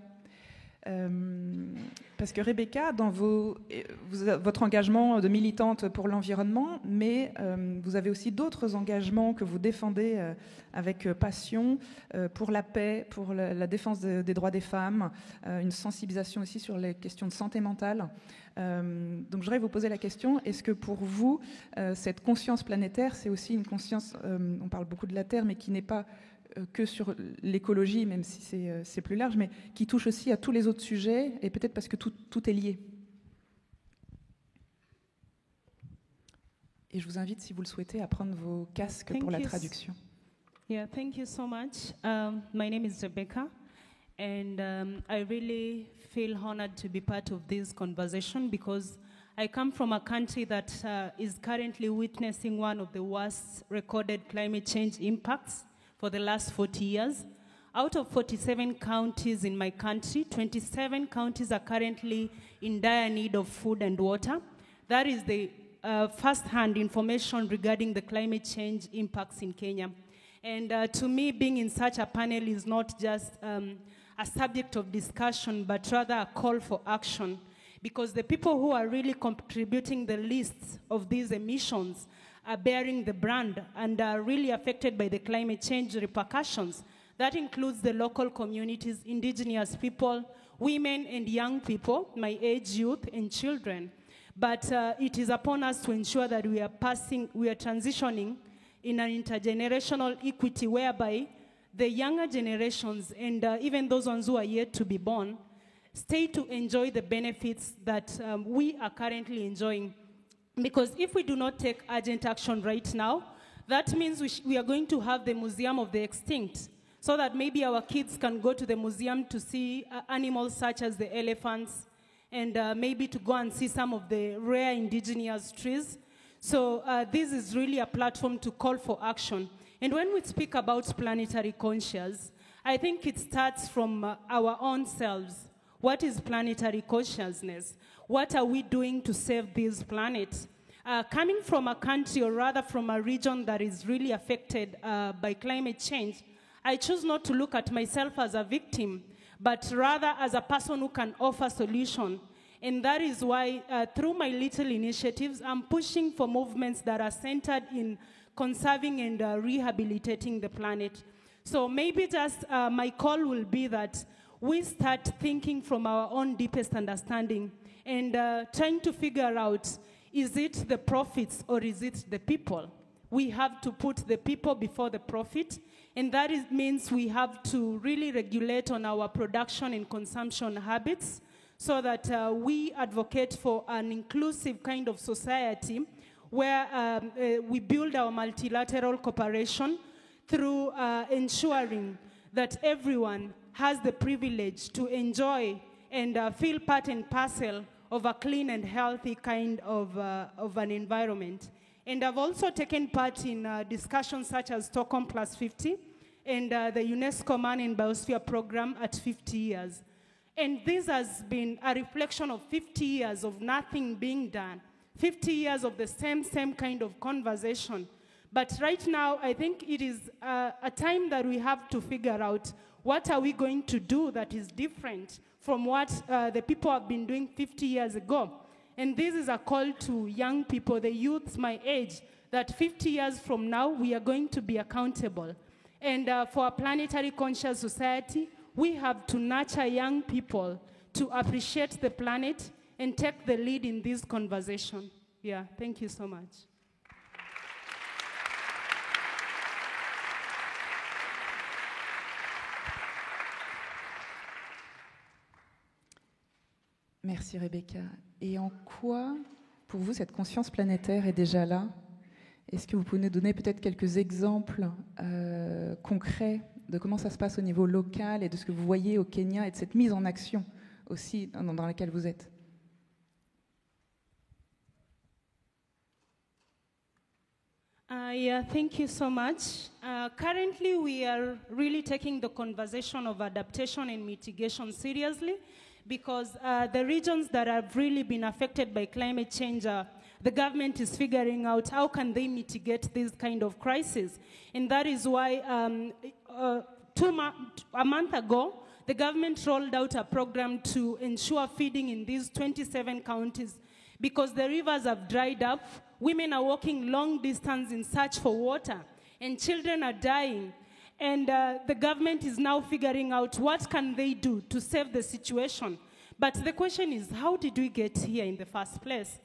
Parce que Rebecca, dans votre engagement de militante pour l'environnement, mais vous avez aussi d'autres engagements que vous défendez avec passion pour la paix, pour la défense des droits des femmes, une sensibilisation aussi sur les questions de santé mentale. Donc je voudrais vous poser la question, est-ce que pour vous, cette conscience planétaire, c'est aussi une conscience, on parle beaucoup de la Terre, mais qui n'est pas que sur l'écologie, même si c'est plus large, mais qui touche aussi à tous les autres sujets, et peut-être parce que tout est lié. Et je vous invite, si vous le souhaitez, à prendre vos casques pour la traduction. Yeah, thank you so much. My name is Rebecca, and I really feel honored to be part of this conversation because I come from a country that is currently witnessing one of the worst recorded climate change impacts for the last 40 years. Out of 47 counties in my country, 27 counties are currently in dire need of food and water. That is the first-hand information regarding the climate change impacts in Kenya. And to me, being in such a panel is not just a subject of discussion, but rather a call for action. Because the people who are really contributing the least of these emissions are bearing the brand and are really affected by the climate change repercussions. That includes the local communities, indigenous people, women and young people, my age, youth, and children. But it is upon us to ensure that we are transitioning in an intergenerational equity whereby the younger generations and even those ones who are yet to be born stay to enjoy the benefits that we are currently enjoying. Because if we do not take urgent action right now, that means we are going to have the Museum of the Extinct, so that maybe our kids can go to the museum to see animals such as the elephants, and maybe to go and see some of the rare indigenous trees. So this is really a platform to call for action. And when we speak about planetary consciousness, I think it starts from our own selves. What is planetary consciousness? What are we doing to save this planet? Coming from a country, or rather from a region that is really affected by climate change, I choose not to look at myself as a victim, but rather as a person who can offer solution. And that is why, through my little initiatives, I'm pushing for movements that are centered in conserving and rehabilitating the planet. So maybe just my call will be that we start thinking from our own deepest understanding and trying to figure out, is it the profits or is it the people? We have to put the people before the profit, and that means we have to really regulate on our production and consumption habits so that we advocate for an inclusive kind of society where we build our multilateral cooperation through ensuring that everyone has the privilege to enjoy and feel part and parcel of a clean and healthy kind of an environment. And I've also taken part in discussions such as Stockholm Plus 50 and the UNESCO Man and Biosphere Program at 50 years. And this has been a reflection of 50 years of nothing being done, 50 years of the same kind of conversation. But right now, I think it is a time that we have to figure out what are we going to do that is different from what the people have been doing 50 years ago. And this is a call to young people, the youths my age, that 50 years from now, we are going to be accountable. And for a planetary conscious society, we have to nurture young people to appreciate the planet and take the lead in this conversation. Yeah, thank you so much. Merci Rebecca. Et en quoi, pour vous, cette conscience planétaire est déjà là? Est-ce que vous pouvez nous donner peut-être quelques exemples concrets de comment ça se passe au niveau local et de ce que vous voyez au Kenya et de cette mise en action aussi dans laquelle vous êtes? Yeah, thank you so much. Currently, we are really taking the conversation of adaptation and mitigation seriously, because the regions that have really been affected by climate change, the government is figuring out how can they mitigate this kind of crisis. And that is why a month ago, the government rolled out a program to ensure feeding in these 27 counties, because the rivers have dried up. Women are walking long distance in search for water, and children are dying. And the government is now figuring out what can they do to save the situation. But the question is, how did we get here in the first place?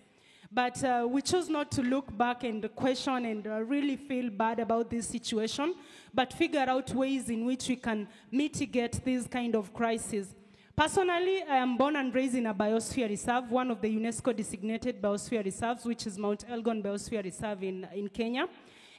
But we chose not to look back and question and really feel bad about this situation, but figure out ways in which we can mitigate this kind of crisis. Personally, I am born and raised in a biosphere reserve, one of the UNESCO designated biosphere reserves, which is Mount Elgon Biosphere Reserve in Kenya.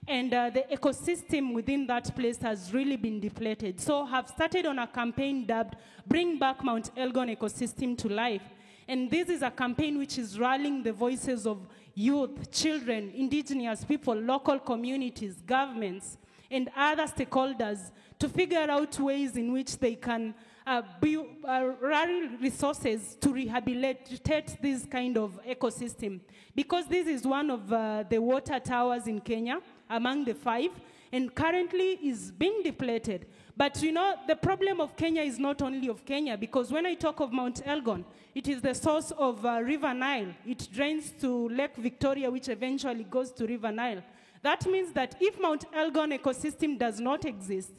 And the ecosystem within that place has really been depleted. So I've started on a campaign dubbed Bring Back Mount Elgon Ecosystem to Life. And this is a campaign which is rallying the voices of youth, children, indigenous people, local communities, governments, and other stakeholders to figure out ways in which they can rally resources to rehabilitate this kind of ecosystem. Because this is one of the water towers in Kenya, among the 5, and currently is being depleted. But you know, the problem of Kenya is not only of Kenya, because when I talk of Mount Elgon, it is the source of River Nile. It drains to Lake Victoria, which eventually goes to River Nile. That means that if Mount Elgon ecosystem does not exist,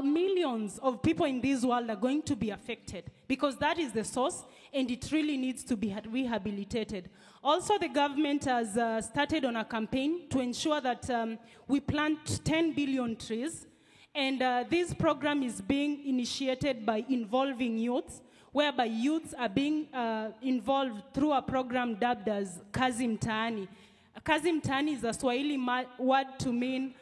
millions of people in this world are going to be affected, because that is the source and it really needs to be rehabilitated. Also, the government has started on a campaign to ensure that we plant 10 billion trees, and this program is being initiated by involving youths, whereby youths are being involved through a program dubbed as Kazi Mtaani. Kazi Mtaani is a Swahili word to mean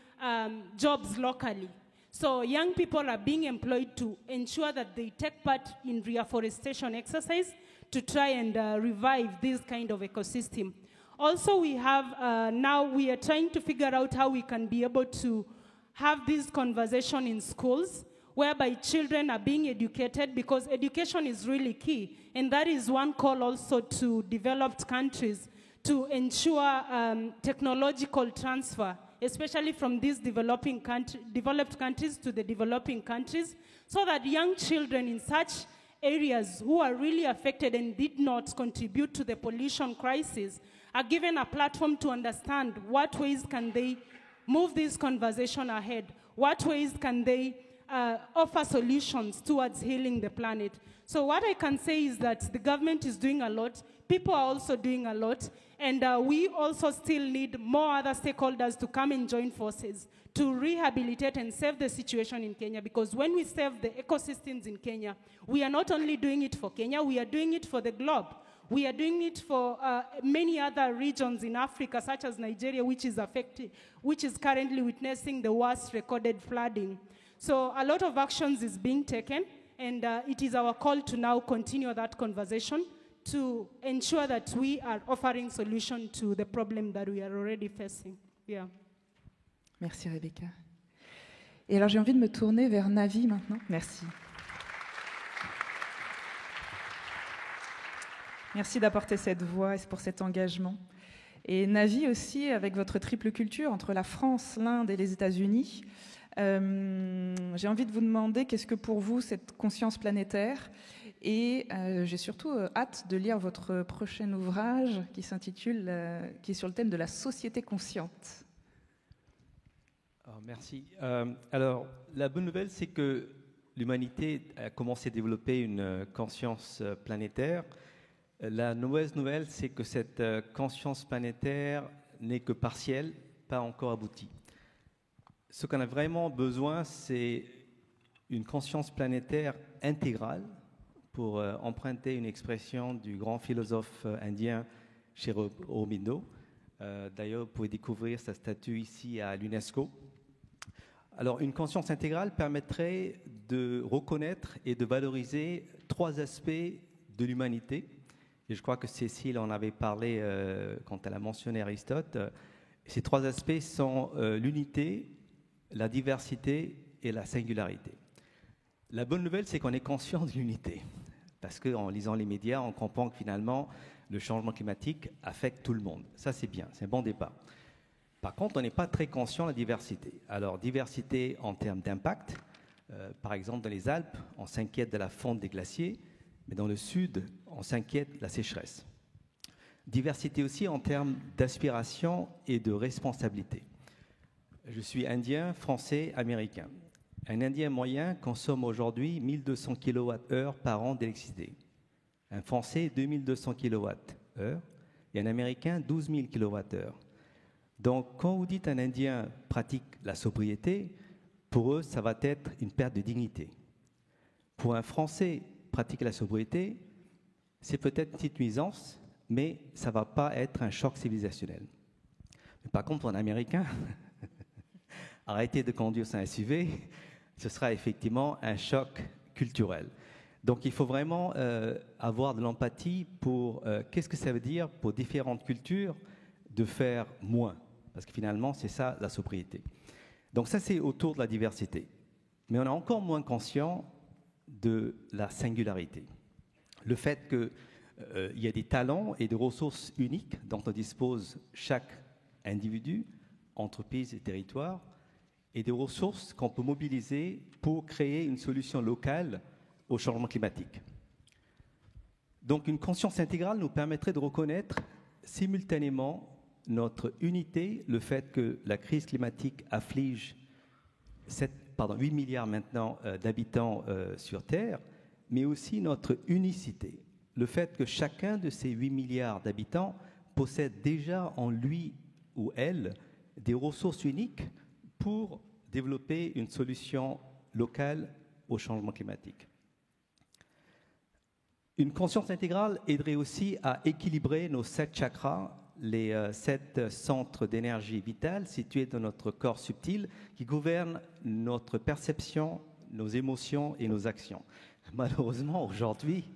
jobs locally. So young people are being employed to ensure that they take part in reforestation exercise to try and revive this kind of ecosystem. Also, we have, now we are trying to figure out how we can be able to have this conversation in schools, whereby children are being educated, because education is really key. And that is one call also to developed countries to ensure technological transfer, especially from these developed countries to the developing countries, so that young children in such areas who are really affected and did not contribute to the pollution crisis are given a platform to understand what ways can they move this conversation ahead, what ways can they offer solutions towards healing the planet. So what I can say is that the government is doing a lot, people are also doing a lot, and we also still need more other stakeholders to come and join forces to rehabilitate and save the situation in Kenya, because when we save the ecosystems in Kenya, we are not only doing it for Kenya, we are doing it for the globe. We are doing it for many other regions in Africa, such as Nigeria, which is currently witnessing the worst recorded flooding. So a lot of actions is being taken, and it is our call to now continue that conversation to ensure that we are offering solution to the problem that we are already facing. Yeah. Merci Rebecca. Et alors j'ai envie de me tourner vers Navi maintenant. Merci. Merci d'apporter cette voix et pour cet engagement. Et Navi aussi, avec votre triple culture entre la France, l'Inde et les États-Unis, j'ai envie de vous demander qu'est-ce que pour vous cette conscience planétaire, et j'ai surtout hâte de lire votre prochain ouvrage qui s'intitule, qui est sur le thème de la société consciente. Merci. Alors, la bonne nouvelle, c'est que l'humanité a commencé à développer une conscience planétaire. La mauvaise nouvelle, c'est que cette conscience planétaire n'est que partielle, pas encore aboutie. Ce qu'on a vraiment besoin, c'est une conscience planétaire intégrale, pour emprunter une expression du grand philosophe indien Sri Aurobindo. D'ailleurs, vous pouvez découvrir sa statue ici à l'UNESCO. Alors, une conscience intégrale permettrait de reconnaître et de valoriser 3 aspects de l'humanité. Et je crois que Cécile en avait parlé quand elle a mentionné Aristote. Ces 3 aspects sont l'unité, la diversité et la singularité. La bonne nouvelle, c'est qu'on est conscient de l'unité. Parce qu'en lisant les médias, on comprend que finalement, le changement climatique affecte tout le monde. Ça, c'est bien, c'est un bon départ. Par contre, on n'est pas très conscient de la diversité. Alors, diversité en termes d'impact. Par exemple, dans les Alpes, on s'inquiète de la fonte des glaciers, mais dans le sud, on s'inquiète de la sécheresse. Diversité aussi en termes d'aspiration et de responsabilité. Je suis indien, français, américain. Un Indien moyen consomme aujourd'hui 1200 kWh par an d'électricité. Un Français, 2200 kWh. Et un Américain, 12 000 kWh. Donc, quand vous dites un Indien pratique la sobriété, pour eux, ça va être une perte de dignité. Pour un Français pratiquer la sobriété, c'est peut-être une petite nuisance, mais ça ne va pas être un choc civilisationnel. Mais par contre, pour un Américain, arrêter de conduire sans SUV, ce sera effectivement un choc culturel. Donc il faut vraiment avoir de l'empathie pour qu'est-ce que ça veut dire pour différentes cultures de faire moins. Parce que finalement, c'est ça la sobriété. Donc ça, c'est autour de la diversité. Mais on est encore moins conscient de la singularité. Le fait qu'il y a des talents et des ressources uniques dont on dispose chaque individu, entreprise et territoire, et des ressources qu'on peut mobiliser pour créer une solution locale au changement climatique. Donc une conscience intégrale nous permettrait de reconnaître simultanément notre unité, le fait que la crise climatique afflige 8 milliards maintenant d'habitants sur Terre, mais aussi notre unicité, le fait que chacun de ces 8 milliards d'habitants possède déjà en lui ou elle des ressources uniques pour développer une solution locale au changement climatique. Une conscience intégrale aiderait aussi à équilibrer nos 7 chakras, les 7 centres d'énergie vitale situés dans notre corps subtil qui gouvernent notre perception, nos émotions et nos actions. Malheureusement, aujourd'hui,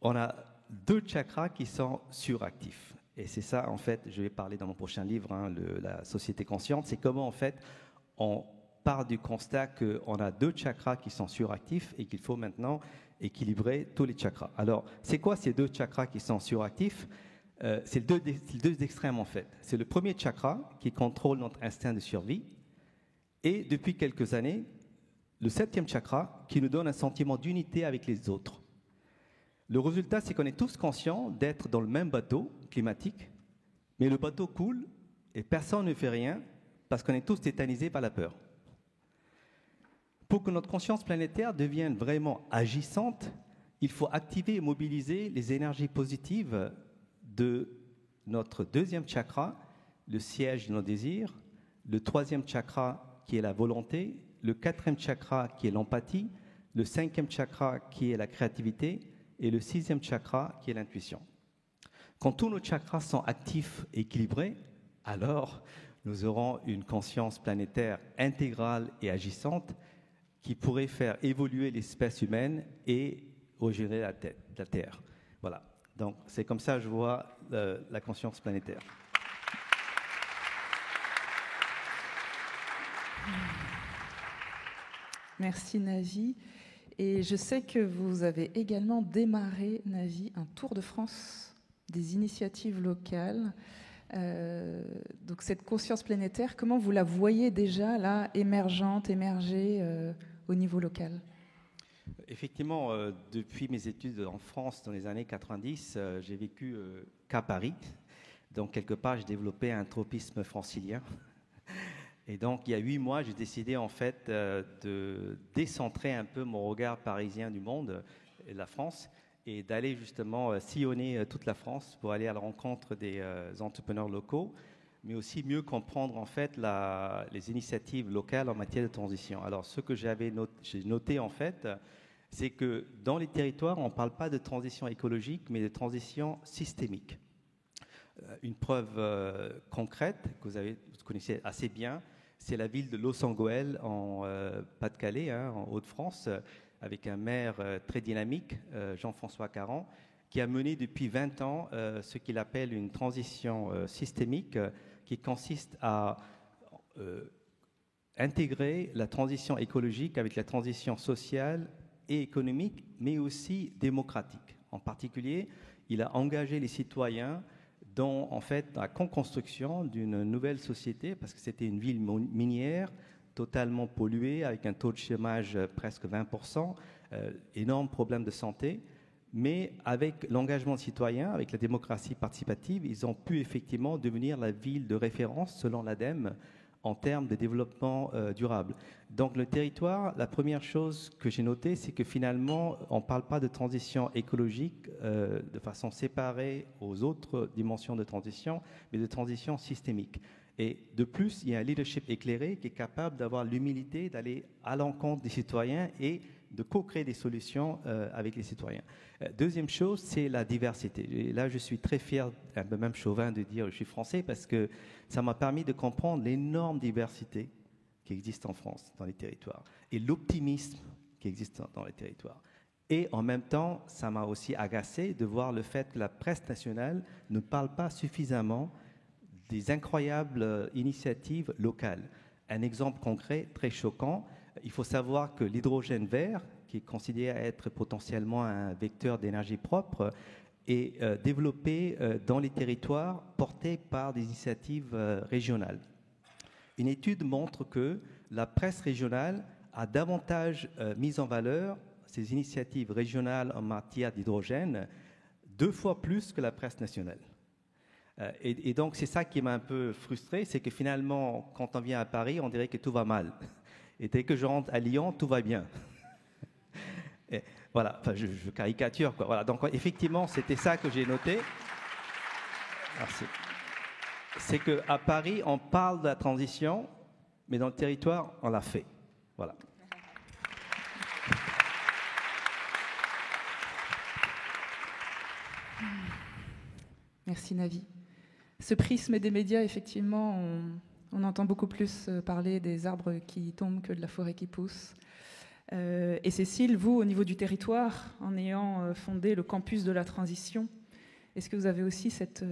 on a 2 chakras qui sont suractifs. Et c'est ça, en fait, je vais parler dans mon prochain livre, la société consciente, c'est comment, en fait, on part du constat qu'on a 2 chakras qui sont suractifs et qu'il faut maintenant équilibrer tous les chakras. Alors, c'est quoi ces 2 chakras qui sont suractifs ? C'est les deux extrêmes, en fait. C'est le premier chakra qui contrôle notre instinct de survie et, depuis quelques années, le 7e chakra qui nous donne un sentiment d'unité avec les autres. Le résultat, c'est qu'on est tous conscients d'être dans le même bateau climatique, mais le bateau coule et personne ne fait rien parce qu'on est tous tétanisés par la peur. Pour que notre conscience planétaire devienne vraiment agissante, il faut activer et mobiliser les énergies positives de notre 2e chakra, le siège de nos désirs, le 3e chakra qui est la volonté, le 4e chakra qui est l'empathie, le 5e chakra qui est la créativité et le 6e chakra qui est l'intuition. Quand tous nos chakras sont actifs et équilibrés, alors nous aurons une conscience planétaire intégrale et agissante qui pourrait faire évoluer l'espèce humaine et régénérer la Terre. Voilà. Donc, c'est comme ça que je vois la conscience planétaire. Merci Navi. Et je sais que vous avez également démarré, Navi, un tour de France des initiatives locales. Donc cette conscience planétaire, comment vous la voyez déjà là, émerger au niveau local? Effectivement, depuis mes études en France dans les années 90, j'ai vécu qu'à Paris. Donc, quelque part, j'ai développé un tropisme francilien. Et donc, il y a 8 mois, j'ai décidé en fait de décentrer un peu mon regard parisien du monde et de la France et d'aller justement sillonner toute la France pour aller à la rencontre des entrepreneurs locaux, mais aussi mieux comprendre en fait les initiatives locales en matière de transition. Alors, ce que j'ai noté en fait, c'est que dans les territoires, on ne parle pas de transition écologique, mais de transition systémique. Une preuve concrète que vous connaissez assez bien, c'est la ville de Loos-en-Gohelle en Pas-de-Calais, en Hauts-de-France, avec un maire très dynamique, Jean-François Caron, qui a mené depuis 20 ans ce qu'il appelle une transition systémique qui consiste à intégrer la transition écologique avec la transition sociale et économique, mais aussi démocratique. En particulier, il a engagé les citoyens dans en fait, la construction d'une nouvelle société, parce que c'était une ville minière, totalement polluée, avec un taux de chômage presque 20%, énormes problèmes de santé. Mais avec l'engagement citoyen, avec la démocratie participative, ils ont pu effectivement devenir la ville de référence, selon l'ADEME, en termes de développement durable. Donc le territoire, la première chose que j'ai notée, c'est que finalement, on ne parle pas de transition écologique de façon séparée aux autres dimensions de transition, mais de transition systémique. Et de plus, il y a un leadership éclairé qui est capable d'avoir l'humilité d'aller à l'encontre des citoyens et de co-créer des solutions avec les citoyens. Deuxième chose, c'est la diversité. Et là, je suis très fier, un peu même chauvin de dire que je suis français, parce que ça m'a permis de comprendre l'énorme diversité qui existe en France, dans les territoires, et l'optimisme qui existe dans les territoires. Et en même temps, ça m'a aussi agacé de voir le fait que la presse nationale ne parle pas suffisamment des incroyables initiatives locales. Un exemple concret, très choquant, il faut savoir que l'hydrogène vert, qui est considéré être potentiellement un vecteur d'énergie propre, est développé dans les territoires portés par des initiatives régionales. Une étude montre que la presse régionale a davantage mis en valeur ces initiatives régionales en matière d'hydrogène 2 fois plus que la presse nationale. Et donc, c'est ça qui m'a un peu frustré, c'est que finalement, quand on vient à Paris, on dirait que tout va mal. Et dès que je rentre à Lyon, tout va bien. Et voilà, enfin, je caricature, quoi. Voilà, donc, effectivement, c'était ça que j'ai noté. C'est qu'à Paris, on parle de la transition, mais dans le territoire, on l'a fait. Voilà. Merci, Navi. Ce prisme des médias, effectivement, on entend beaucoup plus parler des arbres qui tombent que de la forêt qui pousse. Et Cécile, vous, au niveau du territoire, en ayant fondé le campus de la transition, est-ce que vous avez aussi cette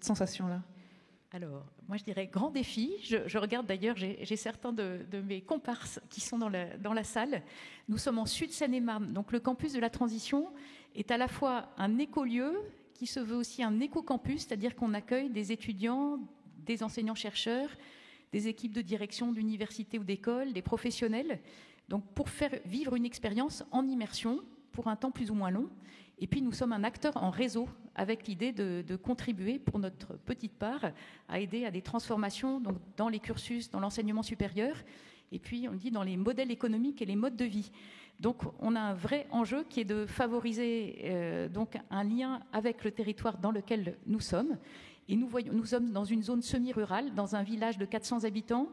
sensation-là? Alors, moi je dirais grand défi. Je regarde d'ailleurs, j'ai certains de mes comparses qui sont dans la salle. Nous sommes en Sud-Seine-et-Marne, donc le campus de la transition est à la fois un écolieu qui se veut aussi un éco-campus, c'est-à-dire qu'on accueille des étudiants, des enseignants-chercheurs, des équipes de direction d'université ou d'école, des professionnels, donc pour faire vivre une expérience en immersion pour un temps plus ou moins long. Et puis nous sommes un acteur en réseau avec l'idée de contribuer pour notre petite part à aider à des transformations donc dans les cursus, dans l'enseignement supérieur, et puis on dit dans les modèles économiques et les modes de vie. Donc on a un vrai enjeu qui est de favoriser donc un lien avec le territoire dans lequel nous sommes. Et nous sommes dans une zone semi-rurale, dans un village de 400 habitants,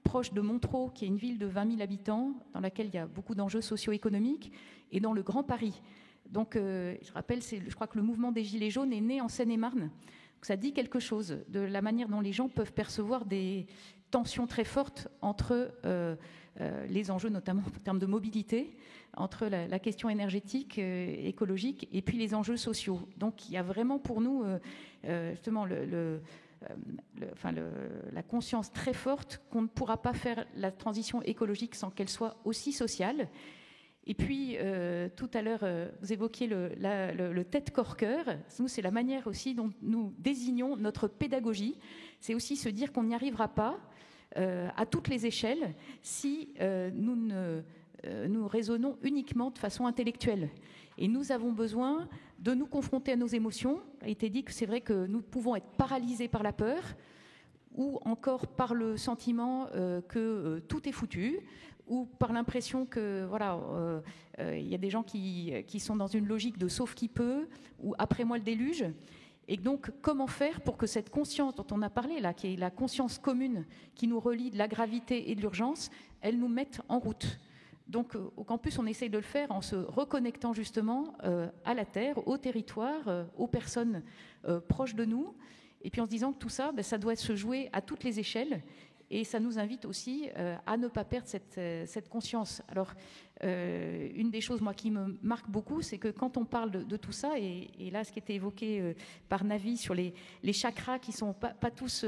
proche de Montereau, qui est une ville de 20 000 habitants, dans laquelle il y a beaucoup d'enjeux socio-économiques, et dans le Grand Paris. Donc, je rappelle, je crois que le mouvement des Gilets jaunes est né en Seine-et-Marne. Donc, ça dit quelque chose de la manière dont les gens peuvent percevoir des tensions très fortes entre les enjeux, notamment en termes de mobilité, entre la question énergétique, écologique, et puis les enjeux sociaux. Donc, il y a vraiment pour nous, justement, la conscience très forte qu'on ne pourra pas faire la transition écologique sans qu'elle soit aussi sociale. Et puis, tout à l'heure, vous évoquiez le tête-corps-cœur. Nous, c'est la manière aussi dont nous désignons notre pédagogie. C'est aussi se dire qu'on n'y arrivera pas à toutes les échelles si nous raisonnons uniquement de façon intellectuelle. Et nous avons besoin de nous confronter à nos émotions. Il a été dit que c'est vrai que nous pouvons être paralysés par la peur ou encore par le sentiment que tout est foutu, ou par l'impression que voilà, y a des gens qui sont dans une logique de sauve qui peut, ou après moi le déluge. Et donc, comment faire pour que cette conscience dont on a parlé là, qui est la conscience commune qui nous relie de la gravité et de l'urgence, elle nous mette en route. Donc, au campus, on essaye de le faire en se reconnectant justement à la terre, au territoire, aux personnes proches de nous, et puis en se disant que tout ça, ça doit se jouer à toutes les échelles. Et ça nous invite aussi à ne pas perdre cette conscience. Alors, une des choses, moi, qui me marque beaucoup, c'est que quand on parle de tout ça, et là, ce qui était évoqué par Navi sur les chakras qui ne sont pas tous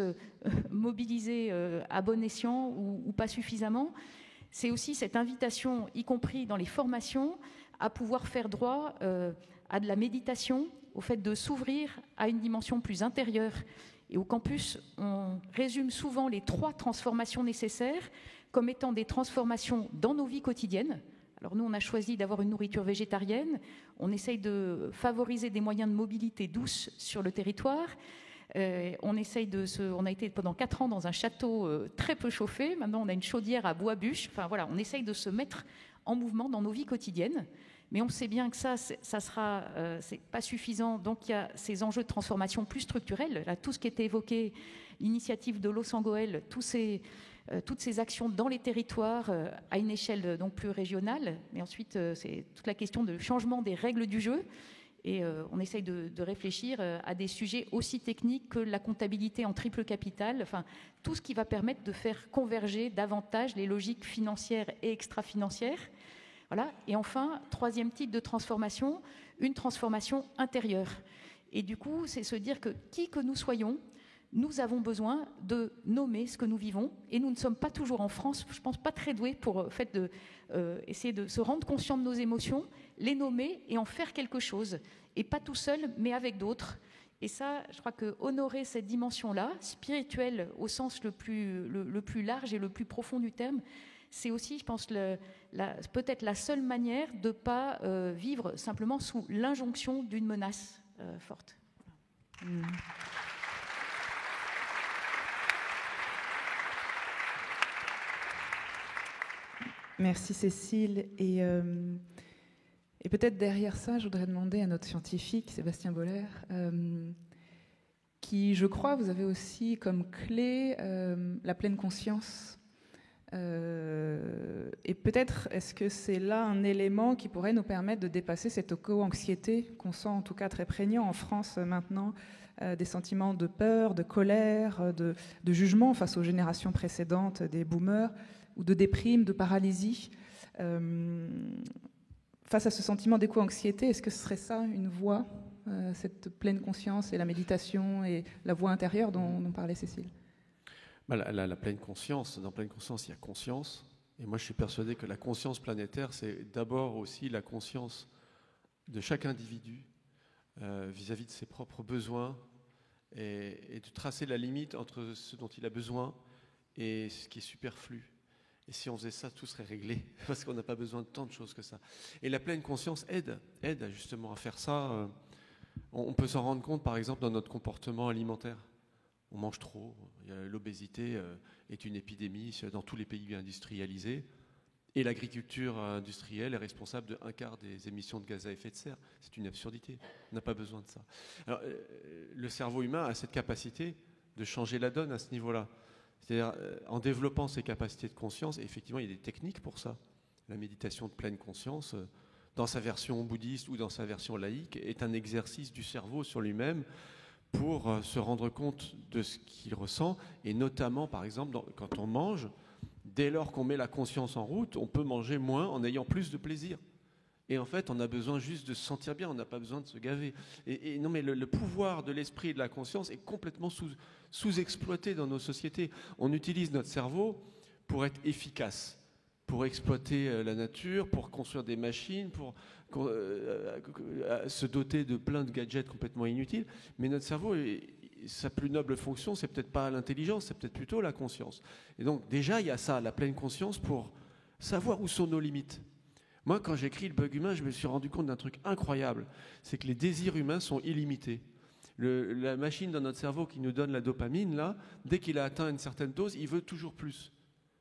mobilisés à bon escient ou pas suffisamment, c'est aussi cette invitation, y compris dans les formations, à pouvoir faire droit à de la méditation, au fait de s'ouvrir à une dimension plus intérieure. Et au campus, on résume souvent les 3 transformations nécessaires comme étant des transformations dans nos vies quotidiennes. Alors nous, on a choisi d'avoir une nourriture végétarienne. On essaye de favoriser des moyens de mobilité douce sur le territoire. On a été pendant 4 ans dans un château très peu chauffé. Maintenant, on a une chaudière à bois bûche. Enfin voilà, on essaye de se mettre en mouvement dans nos vies quotidiennes. Mais on sait bien que ça sera, c'est pas suffisant. Donc il y a ces enjeux de transformation plus structurels. Là, tout ce qui était évoqué, l'initiative de Los Angeles, toutes ces actions dans les territoires à une échelle donc plus régionale. Mais ensuite, c'est toute la question de changement des règles du jeu. Et on essaye de réfléchir à des sujets aussi techniques que la comptabilité en triple capital. Enfin, tout ce qui va permettre de faire converger davantage les logiques financières et extra-financières. Voilà. Et enfin, 3e type de transformation, une transformation intérieure. Et du coup, c'est se dire que qui que nous soyons, nous avons besoin de nommer ce que nous vivons. Et nous ne sommes pas toujours en France, je pense, pas très doués pour essayer de se rendre conscient de nos émotions, les nommer et en faire quelque chose. Et pas tout seul, mais avec d'autres. Et ça, je crois que honorer cette dimension-là, spirituelle au sens le plus large et le plus profond du terme, c'est aussi, je pense, peut-être la seule manière de ne pas vivre simplement sous l'injonction d'une menace forte. Merci Cécile. Et peut-être derrière ça, je voudrais demander à notre scientifique, Sébastien Boller, qui, je crois, vous avez aussi comme clé la pleine conscience. Et peut-être, est-ce que c'est là un élément qui pourrait nous permettre de dépasser cette éco-anxiété qu'on sent en tout cas très prégnant en France maintenant, des sentiments de peur, de colère, de jugement face aux générations précédentes des boomers, ou de déprime, de paralysie. Face à ce sentiment d'éco-anxiété, est-ce que ce serait ça une voie, cette pleine conscience et la méditation et la voie intérieure dont parlait Cécile ? La pleine conscience, dans pleine conscience, il y a conscience. Et moi, je suis persuadé que la conscience planétaire, c'est d'abord aussi la conscience de chaque individu vis-à-vis de ses propres besoins et de tracer la limite entre ce dont il a besoin et ce qui est superflu. Et si on faisait ça, tout serait réglé, parce qu'on n'a pas besoin de tant de choses que ça. Et la pleine conscience aide justement à faire ça. On peut s'en rendre compte, par exemple, dans notre comportement alimentaire. On mange trop, l'obésité est une épidémie dans tous les pays industrialisés, et l'agriculture industrielle est responsable de 1/4 des émissions de gaz à effet de serre. C'est une absurdité, on n'a pas besoin de ça. Alors, le cerveau humain a cette capacité de changer la donne à ce niveau-là. C'est-à-dire, en développant ses capacités de conscience, et effectivement, il y a des techniques pour ça. La méditation de pleine conscience, dans sa version bouddhiste ou dans sa version laïque, est un exercice du cerveau sur lui-même pour se rendre compte de ce qu'il ressent, et notamment, par exemple, quand on mange, dès lors qu'on met la conscience en route, on peut manger moins en ayant plus de plaisir. Et en fait, on a besoin juste de se sentir bien, on n'a pas besoin de se gaver. Et non, mais le pouvoir de l'esprit et de la conscience est complètement sous-exploité dans nos sociétés. On utilise notre cerveau pour être efficace, pour exploiter la nature, pour construire des machines, pour se doter de plein de gadgets complètement inutiles. Mais notre cerveau, sa plus noble fonction, c'est peut-être pas l'intelligence, c'est peut-être plutôt la conscience. Et donc déjà, il y a ça, la pleine conscience pour savoir où sont nos limites. Moi, quand j'ai écrit Le bug humain, je me suis rendu compte d'un truc incroyable, c'est que les désirs humains sont illimités. La machine dans notre cerveau qui nous donne la dopamine, là, dès qu'il a atteint une certaine dose, il veut toujours plus.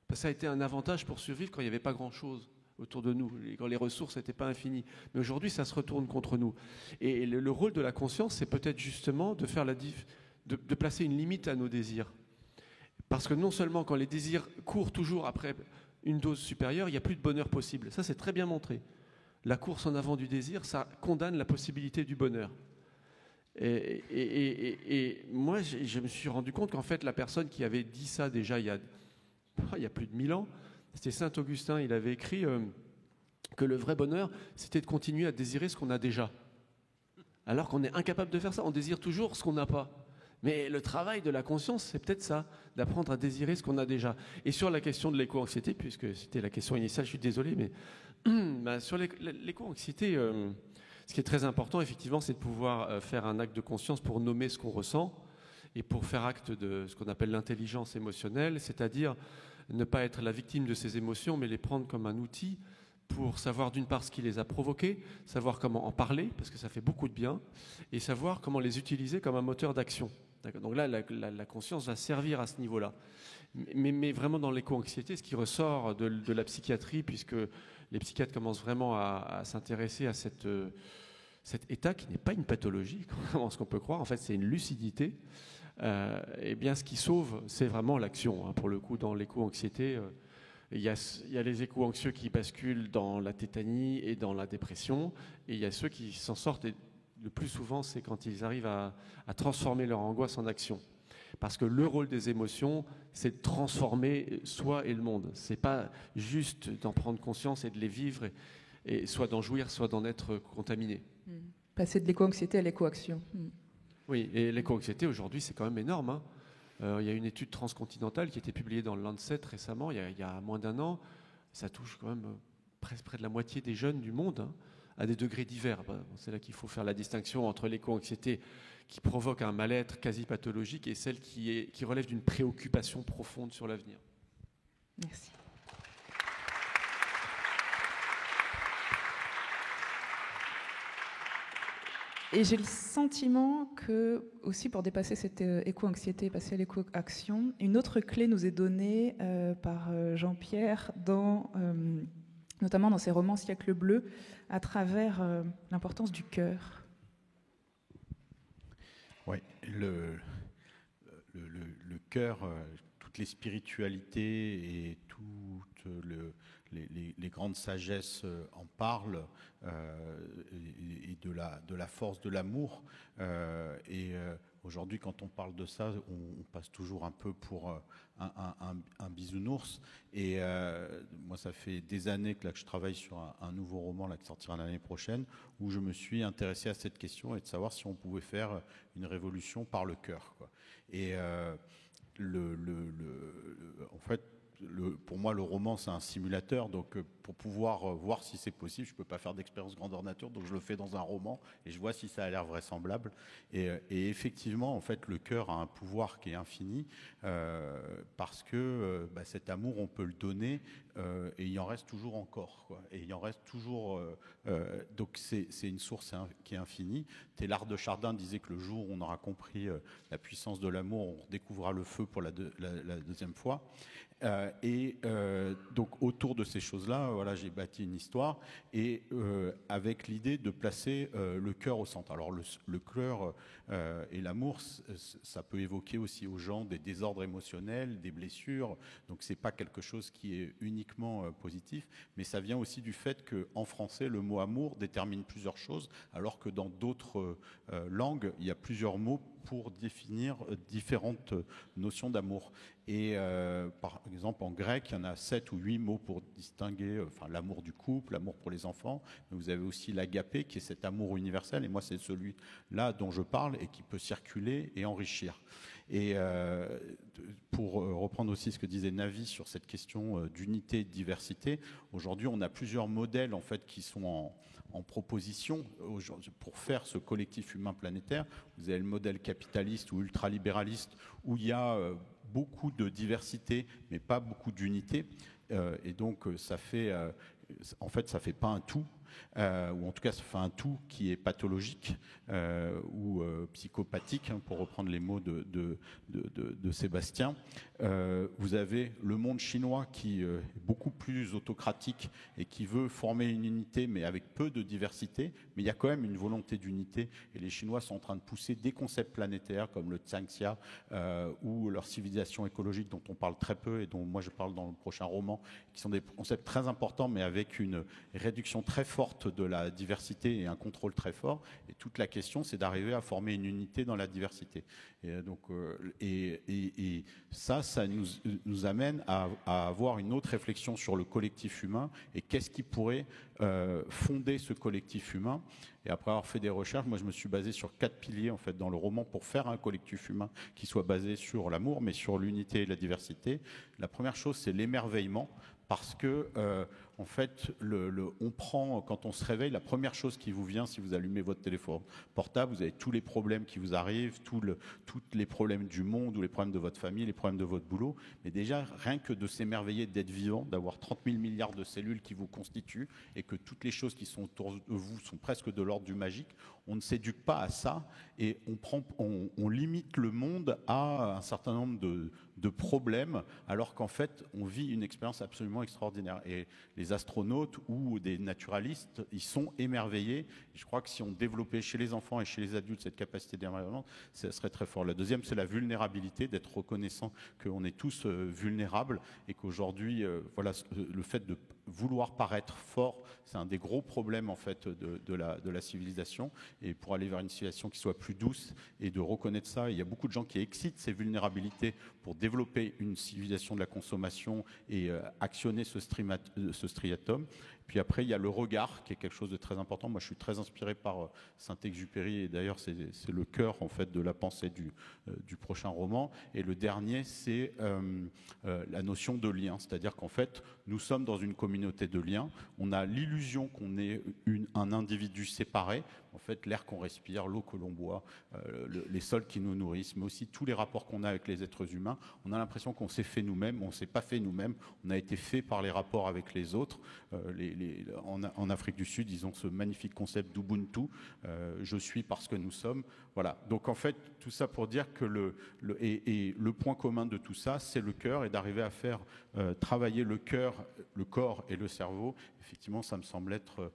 Parce que ça a été un avantage pour survivre quand il n'y avait pas grand-chose autour de nous, quand les ressources n'étaient pas infinies. Mais aujourd'hui, ça se retourne contre nous. Et le rôle de la conscience, c'est peut-être justement de faire de placer une limite à nos désirs. Parce que non seulement quand les désirs courent toujours après une dose supérieure, il n'y a plus de bonheur possible. Ça, c'est très bien montré. La course en avant du désir, ça condamne la possibilité du bonheur. Et moi, je me suis rendu compte qu'en fait, la personne qui avait dit ça déjà il y a plus de 1000 ans, c'était Saint Augustin. Il avait écrit que le vrai bonheur, c'était de continuer à désirer ce qu'on a déjà. Alors qu'on est incapable de faire ça, on désire toujours ce qu'on n'a pas. Mais le travail de la conscience, c'est peut-être ça, d'apprendre à désirer ce qu'on a déjà. Et sur la question de l'éco-anxiété, puisque c'était la question initiale, je suis désolé, mais sur l'éco-anxiété, ce qui est très important, effectivement, c'est de pouvoir faire un acte de conscience pour nommer ce qu'on ressent et pour faire acte de ce qu'on appelle l'intelligence émotionnelle, c'est-à-dire ne pas être la victime de ses émotions, mais les prendre comme un outil pour savoir d'une part ce qui les a provoquées, savoir comment en parler, parce que ça fait beaucoup de bien, et savoir comment les utiliser comme un moteur d'action. Donc là, la conscience va servir à ce niveau-là. Mais vraiment dans l'éco-anxiété, ce qui ressort de la psychiatrie, puisque les psychiatres commencent vraiment à s'intéresser à cet état qui n'est pas une pathologie, contrairement à ce qu'on peut croire, en fait c'est une lucidité, et bien ce qui sauve, c'est vraiment l'action. Pour le coup, dans l'éco-anxiété, il y a les éco-anxieux qui basculent dans la tétanie et dans la dépression, et il y a ceux qui s'en sortent, et le plus souvent, c'est quand ils arrivent à transformer leur angoisse en action. Parce que le rôle des émotions, c'est de transformer soi et le monde. C'est pas juste d'en prendre conscience et de les vivre, et soit d'en jouir, soit d'en être contaminé. Passer de l'éco-anxiété à l'éco-action. Oui, et l'éco-anxiété, aujourd'hui, c'est quand même énorme. Il y a une étude transcontinentale qui a été publiée dans le Lancet récemment, il y a moins d'1 an. Ça touche quand même presque près de la moitié des jeunes du monde, à des degrés divers. C'est là qu'il faut faire la distinction entre l'éco-anxiété qui provoque un mal-être quasi pathologique et celle qui relève d'une préoccupation profonde sur l'avenir. Merci. Et j'ai le sentiment que, aussi pour dépasser cette éco-anxiété, passer à l'éco-action, une autre clé nous est donnée par Jean-Pierre, notamment dans ses romans Siècle bleu, à travers l'importance du cœur. Oui, le cœur, toutes les spiritualités et toutes les grandes sagesses en parlent, et de la force de l'amour. Aujourd'hui, quand on parle de ça, on passe toujours un peu pour un bisounours. Et moi, ça fait des années que je travaille sur un nouveau roman qui sortira l'année prochaine, où je me suis intéressé à cette question et de savoir si on pouvait faire une révolution par le cœur, quoi. Et en fait, pour moi, le roman, c'est un simulateur. Donc, pour pouvoir voir si c'est possible, je ne peux pas faire d'expérience grandeur nature. Donc, je le fais dans un roman et je vois si ça a l'air vraisemblable. Et effectivement, en fait, le cœur a un pouvoir qui est infini, parce que cet amour, on peut le donner, et il en reste toujours encore, quoi. Et il en reste toujours. Donc, c'est une source qui est infinie. Teilhard de Chardin disait que le jour où on aura compris la puissance de l'amour, on redécouvrira le feu pour la deuxième fois. Donc autour de ces choses-là, voilà, j'ai bâti une histoire, et avec l'idée de placer le cœur au centre. Alors le cœur et l'amour, ça peut évoquer aussi aux gens des désordres émotionnels, des blessures. Donc c'est pas quelque chose qui est uniquement positif, mais ça vient aussi du fait qu'en français, le mot amour détermine plusieurs choses, alors que dans d'autres langues, il y a plusieurs mots pour définir différentes notions d'amour. Et par exemple, en grec, il y en a 7 ou 8 mots pour distinguer l'amour du couple, l'amour pour les enfants. Mais vous avez aussi l'agapé, qui est cet amour universel. Et moi, c'est celui-là dont je parle et qui peut circuler et enrichir. Et pour reprendre aussi ce que disait Navi sur cette question d'unité et de diversité, aujourd'hui on a plusieurs modèles en fait qui sont en proposition pour faire ce collectif humain planétaire. Vous avez le modèle capitaliste ou ultralibéraliste où il y a beaucoup de diversité mais pas beaucoup d'unité, et donc ça fait en fait ça fait pas un tout. Ou en tout cas ça fait un tout qui est pathologique ou psychopathique, hein, pour reprendre les mots de Sébastien. Vous avez le monde chinois qui est beaucoup plus autocratique et qui veut former une unité mais avec peu de diversité, mais il y a quand même une volonté d'unité, et les Chinois sont en train de pousser des concepts planétaires comme le Zhangxia ou leur civilisation écologique dont on parle très peu et dont moi je parle dans le prochain roman, qui sont des concepts très importants mais avec une réduction très forte de la diversité et un contrôle très fort. Et toute la question, c'est d'arriver à former une unité dans la diversité. Et donc, ça nous amène à avoir une autre réflexion sur le collectif humain et qu'est-ce qui pourrait fonder ce collectif humain. Et après avoir fait des recherches, moi je me suis basé sur 4 piliers en fait dans le roman pour faire un collectif humain qui soit basé sur l'amour, mais sur l'unité et la diversité. La première chose, c'est l'émerveillement. Parce que, en fait, on prend, quand on se réveille, la première chose qui vous vient, si vous allumez votre téléphone portable, vous avez tous les problèmes qui vous arrivent, tous les problèmes du monde, ou les problèmes de votre famille, les problèmes de votre boulot. Mais déjà, rien que de s'émerveiller d'être vivant, d'avoir 30 000 milliards de cellules qui vous constituent, et que toutes les choses qui sont autour de vous sont presque de l'ordre du magique, on ne s'éduque pas à ça, et on limite le monde à un certain nombre de problèmes, alors qu'en fait, on vit une expérience absolument extraordinaire. Et les astronautes ou des naturalistes, ils sont émerveillés. Je crois que si on développait chez les enfants et chez les adultes cette capacité d'émerveillement, ça serait très fort. La deuxième, c'est la vulnérabilité, d'être reconnaissant qu'on est tous vulnérables et qu'aujourd'hui, voilà, le fait de vouloir paraître fort, c'est un des gros problèmes en fait de la civilisation. Et pour aller vers une civilisation qui soit plus douce et de reconnaître ça, il y a beaucoup de gens qui excitent ces vulnérabilités pour développer une civilisation de la consommation et actionner ce striatum. Puis après, il y a le regard, qui est quelque chose de très important. Moi, je suis très inspiré par Saint-Exupéry, et d'ailleurs, c'est le cœur en fait de la pensée du prochain roman. Et le dernier, c'est la notion de lien, c'est-à-dire qu'en fait, nous sommes dans une communauté de liens. On a l'illusion qu'on est un individu séparé. En fait, l'air qu'on respire, l'eau que l'on boit, les sols qui nous nourrissent, mais aussi tous les rapports qu'on a avec les êtres humains. On a l'impression qu'on s'est fait nous-mêmes, on ne s'est pas fait nous-mêmes. On a été fait par les rapports avec les autres. En Afrique du Sud, ils ont ce magnifique concept d'Ubuntu, je suis parce que nous sommes. Voilà. Donc en fait, tout ça pour dire que le point commun de tout ça, c'est le cœur, et d'arriver à faire travailler le cœur, le corps et le cerveau. Effectivement, ça me semble être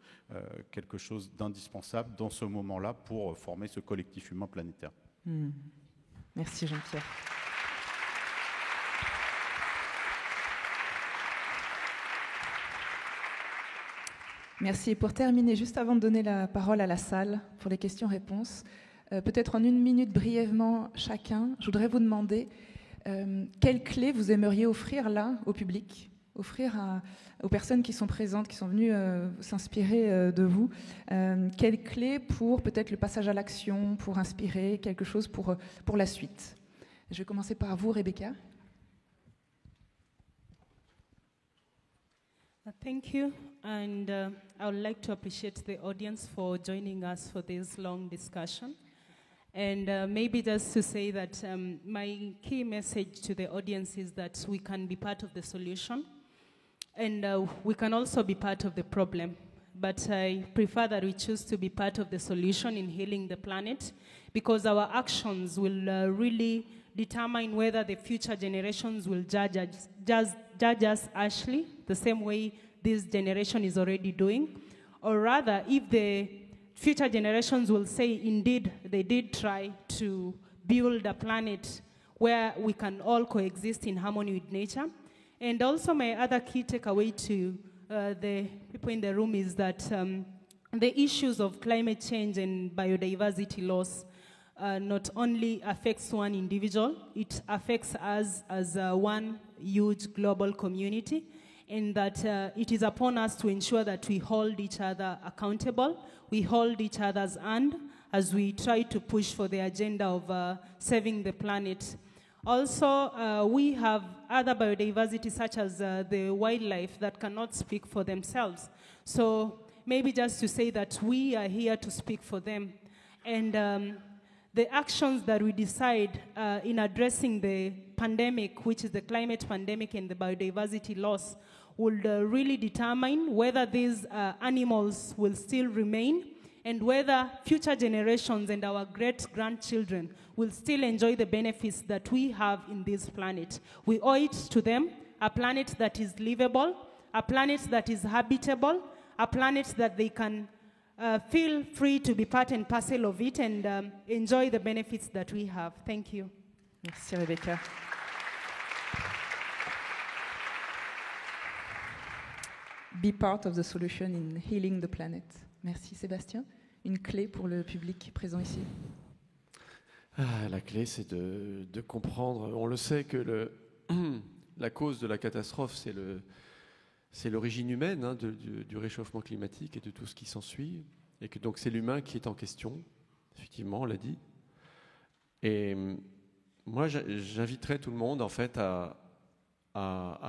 quelque chose d'indispensable dans ce moment-là pour former ce collectif humain planétaire. Merci Jean-Pierre. Merci. Et pour terminer, juste avant de donner la parole à la salle pour les questions-réponses, peut-être en 1 minute brièvement chacun, je voudrais vous demander quelle clé vous aimeriez offrir là au public, offrir aux personnes qui sont présentes, qui sont venues s'inspirer de vous, quelle clé pour peut-être le passage à l'action, pour inspirer quelque chose pour la suite. Je vais commencer par vous, Rebecca. Thank you, and I would like to appreciate the audience for joining us for this long discussion. And maybe just to say that my key message to the audience is that we can be part of the solution, and we can also be part of the problem. But I prefer that we choose to be part of the solution in healing the planet, because our actions will really determine whether the future generations will judge us harshly, the same way this generation is already doing, or rather, if the future generations will say, indeed, they did try to build a planet where we can all coexist in harmony with nature. And also my other key takeaway to the people in the room is that the issues of climate change and biodiversity loss not only affects one individual, it affects us as one huge global community. and that it is upon us to ensure that we hold each other accountable, we hold each other's hand as we try to push for the agenda of saving the planet. Also, we have other biodiversity such as the wildlife that cannot speak for themselves. So maybe just to say that we are here to speak for them. And the actions that we decide in addressing the pandemic, which is the climate pandemic and the biodiversity loss, would really determine whether these animals will still remain and whether future generations and our great-grandchildren will still enjoy the benefits that we have in this planet. We owe it to them, a planet that is livable, a planet that is habitable, a planet that they can feel free to be part and parcel of it and enjoy the benefits that we have. Thank you. Merci Rebecca. Be part of the solution in healing the planet. Merci Sébastien. Une clé pour le public présent ici. La clé, c'est de comprendre. On le sait que la cause de la catastrophe, c'est l'origine humaine du réchauffement climatique et de tout ce qui s'ensuit. Et que donc c'est l'humain qui est en question. Effectivement, on l'a dit. Et moi, j'inviterais tout le monde en fait à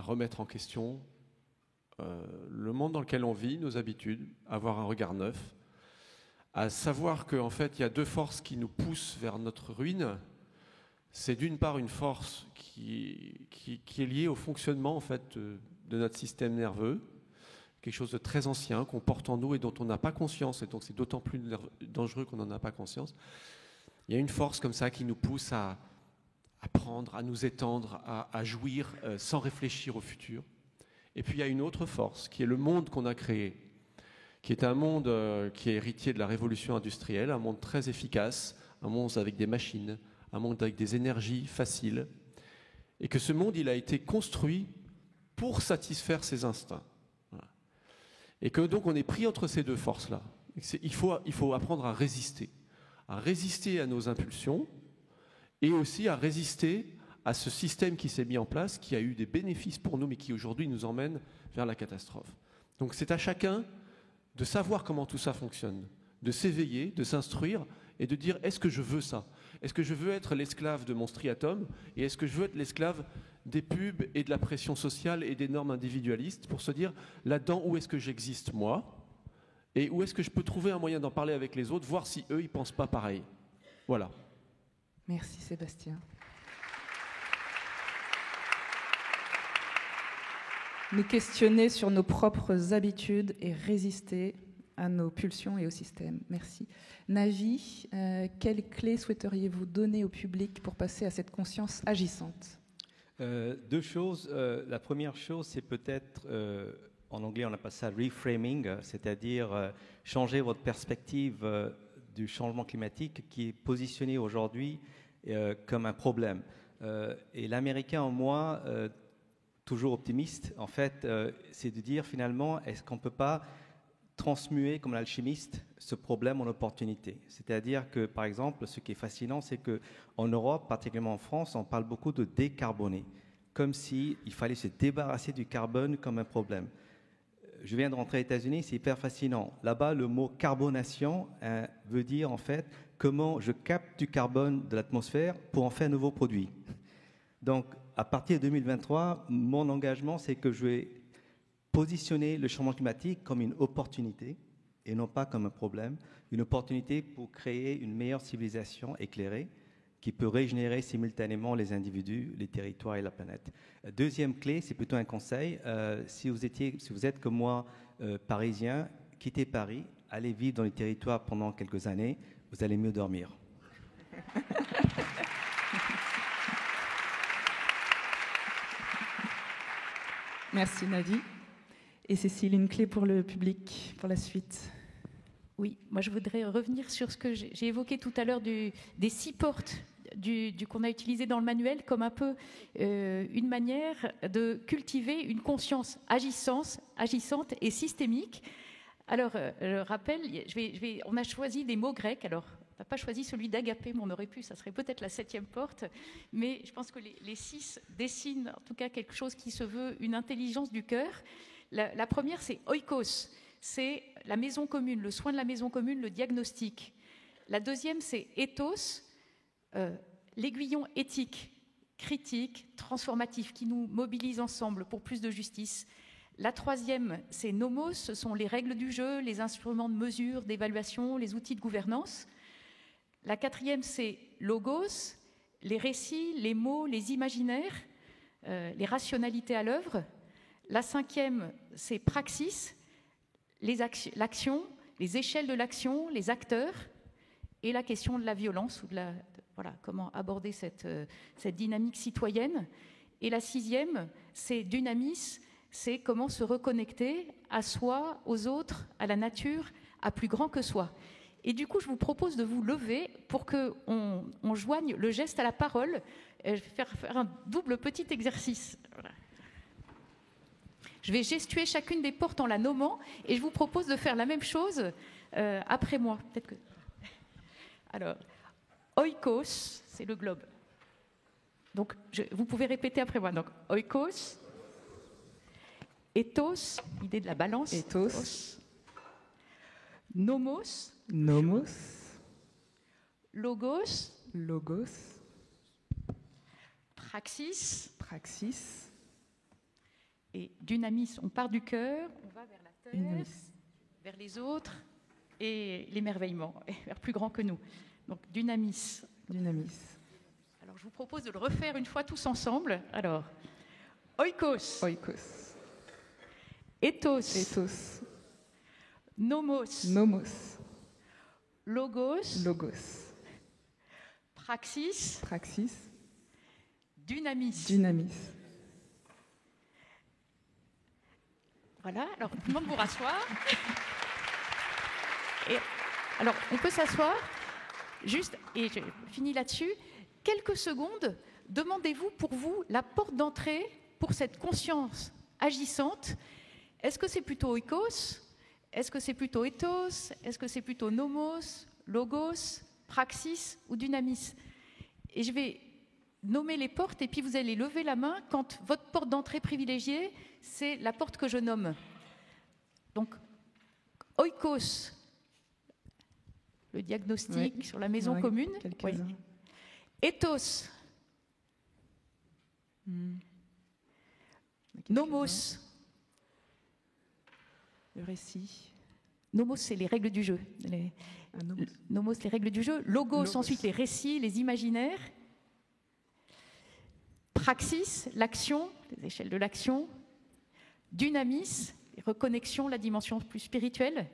remettre en question le monde dans lequel on vit, nos habitudes, avoir un regard neuf, à savoir qu'en fait, il y a deux forces qui nous poussent vers notre ruine. C'est d'une part une force qui est liée au fonctionnement en fait, de notre système nerveux, quelque chose de très ancien qu'on porte en nous et dont on n'a pas conscience, et donc c'est d'autant plus dangereux qu'on n'en a pas conscience. Il y a une force comme ça qui nous pousse à prendre, à nous étendre, à jouir sans réfléchir au futur. Et puis il y a une autre force qui est le monde qu'on a créé, qui est un monde qui est héritier de la révolution industrielle, un monde très efficace, un monde avec des machines, un monde avec des énergies faciles, et que ce monde, il a été construit pour satisfaire ses instincts. Voilà. Et que donc on est pris entre ces deux forces-là. Il faut apprendre à résister à nos impulsions, et aussi à résister à ce système qui s'est mis en place, qui a eu des bénéfices pour nous, mais qui aujourd'hui nous emmène vers la catastrophe. Donc c'est à chacun de savoir comment tout ça fonctionne, de s'éveiller, de s'instruire et de dire est-ce que je veux ça ? Est-ce que je veux être l'esclave de mon striatum ? Et est-ce que je veux être l'esclave des pubs et de la pression sociale et des normes individualistes pour se dire là-dedans où est-ce que j'existe moi ? Et où est-ce que je peux trouver un moyen d'en parler avec les autres, voir si eux ils pensent pas pareil ? Voilà. Merci Sébastien. Nous questionner sur nos propres habitudes et résister à nos pulsions et au système. Merci. Navi, quelles clés souhaiteriez-vous donner au public pour passer à cette conscience agissante ? Deux choses. La première chose, c'est peut-être, en anglais on appelle ça reframing, c'est-à-dire changer votre perspective du changement climatique qui est positionné aujourd'hui comme un problème. Et l'Américain en moi, toujours optimiste, en fait, c'est de dire finalement, est-ce qu'on ne peut pas transmuer, comme l'alchimiste, ce problème en opportunité. C'est-à-dire que, par exemple, ce qui est fascinant, c'est qu'en Europe, particulièrement en France, on parle beaucoup de décarboner, comme s'il fallait se débarrasser du carbone comme un problème. Je viens de rentrer aux États-Unis, c'est hyper fascinant. Là-bas, le mot carbonation veut dire, en fait, comment je capte du carbone de l'atmosphère pour en faire un nouveau produit. Donc, à partir de 2023, mon engagement, c'est que je vais positionner le changement climatique comme une opportunité et non pas comme un problème, une opportunité pour créer une meilleure civilisation éclairée qui peut régénérer simultanément les individus, les territoires et la planète. Deuxième clé, c'est plutôt un conseil. Si vous êtes comme moi parisien, quittez Paris, allez vivre dans les territoires pendant quelques années, vous allez mieux dormir. Merci Navi. Et Cécile, une clé pour le public, pour la suite. Oui, moi je voudrais revenir sur ce que j'ai évoqué tout à l'heure des 6 portes qu'on a utilisé dans le manuel comme un peu une manière de cultiver une conscience agissante et systémique. Alors, je rappelle, on a choisi des mots grecs. Alors, On n'a pas choisi celui d'Agapé, mais on aurait pu, ça serait peut-être la 7e porte. Mais je pense que les 6 dessinent en tout cas quelque chose qui se veut une intelligence du cœur. La première, c'est oikos, c'est la maison commune, le soin de la maison commune, le diagnostic. La deuxième, c'est ethos, l'aiguillon éthique, critique, transformatif, qui nous mobilise ensemble pour plus de justice. La troisième, c'est nomos, ce sont les règles du jeu, les instruments de mesure, d'évaluation, les outils de gouvernance. La quatrième, c'est logos, les récits, les mots, les imaginaires, les rationalités à l'œuvre. La cinquième, c'est praxis, l'action, les échelles de l'action, les acteurs, et la question de la violence, ou voilà, comment aborder cette dynamique citoyenne. Et la sixième, c'est dynamis, c'est comment se reconnecter à soi, aux autres, à la nature, à plus grand que soi. Et du coup, je vous propose de vous lever pour qu'on joigne le geste à la parole. Je vais faire un double petit exercice. Voilà. Je vais gestuer chacune des portes en la nommant et je vous propose de faire la même chose après moi. Peut-être que... Alors, oikos, c'est le globe. Donc, vous pouvez répéter après moi. Donc, oikos, ethos, l'idée de la balance. Ethos. Nomos. Nomos. Logos. Logos. Praxis. Praxis. Et dynamis, on part du cœur, on va vers la terre, Dynamis. vers les autres et l'émerveillement, vers plus grand que nous. Donc, dynamis. Dynamis. Alors, je vous propose de le refaire une fois tous ensemble. Alors, oikos. Oikos. Ethos. Ethos. Nomos. Nomos. Logos. Logos. Praxis. Praxis. Dynamis. Dynamis. Voilà, alors tout le monde vous rasseoir. Et, alors, on peut s'asseoir, juste, et je finis là-dessus, quelques secondes, demandez-vous pour vous la porte d'entrée pour cette conscience agissante. Est-ce que c'est plutôt oikos? Est-ce que c'est plutôt ethos? Est-ce que c'est plutôt nomos, logos, praxis ou dynamis? Et je vais nommer les portes et puis vous allez lever la main quand votre porte d'entrée privilégiée, c'est la porte que je nomme. Donc, oikos, le diagnostic sur la maison commune. Oui. Ethos. Nomos. Le récit. Nomos, c'est les règles du jeu. Nomos, les règles du jeu. Logos, ensuite les récits, les imaginaires. Praxis, l'action, les échelles de l'action. Dynamis, reconnexion, la dimension plus spirituelle.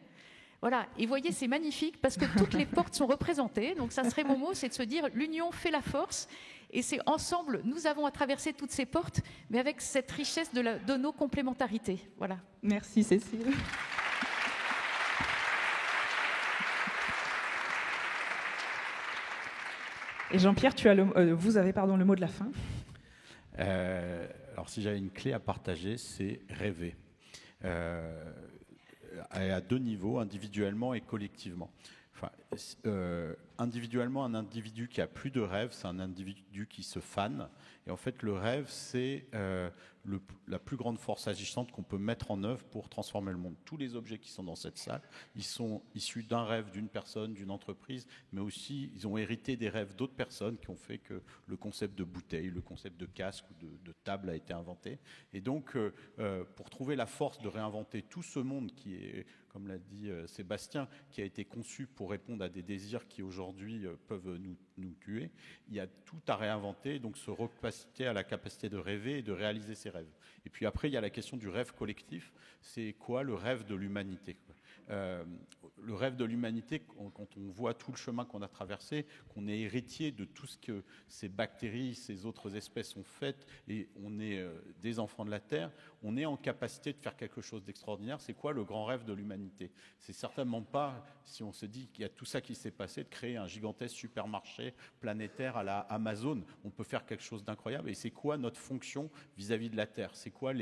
Voilà, et voyez, c'est magnifique parce que toutes les portes sont représentées. Donc ça serait mon mot, c'est de se dire l'union fait la force. Et c'est ensemble, nous avons à traverser toutes ces portes, mais avec cette richesse de nos complémentarités. Voilà. Merci Cécile. Et Jean-Pierre, vous avez le mot de la fin. Alors si j'avais une clé à partager, c'est rêver. À deux niveaux, individuellement et collectivement. Enfin, individuellement, un individu qui a plus de rêve, c'est un individu qui se fane. Et en fait, le rêve, c'est la plus grande force agissante qu'on peut mettre en œuvre pour transformer le monde. Tous les objets qui sont dans cette salle, ils sont issus d'un rêve d'une personne, d'une entreprise, mais aussi ils ont hérité des rêves d'autres personnes qui ont fait que le concept de bouteille, le concept de casque ou de table a été inventé. Et donc, pour trouver la force de réinventer tout ce monde qui est, comme l'a dit Sébastien, qui a été conçu pour répondre à des désirs qui aujourd'hui peuvent nous tuer, il y a tout à réinventer, donc se recapaciter à la capacité de rêver et de réaliser ses rêves. Et puis après, il y a la question du rêve collectif. C'est quoi le rêve de l'humanité ? Le rêve de l'humanité, quand on voit tout le chemin qu'on a traversé, qu'on est héritier de tout ce que ces bactéries, ces autres espèces ont fait, et on est des enfants de la Terre, on est en capacité de faire quelque chose d'extraordinaire. C'est quoi le grand rêve de l'humanité ? C'est certainement pas, si on se dit qu'il y a tout ça qui s'est passé, de créer un gigantesque supermarché planétaire à la Amazon. On peut faire quelque chose d'incroyable. Et c'est quoi notre fonction vis-à-vis de la Terre ? C'est quoi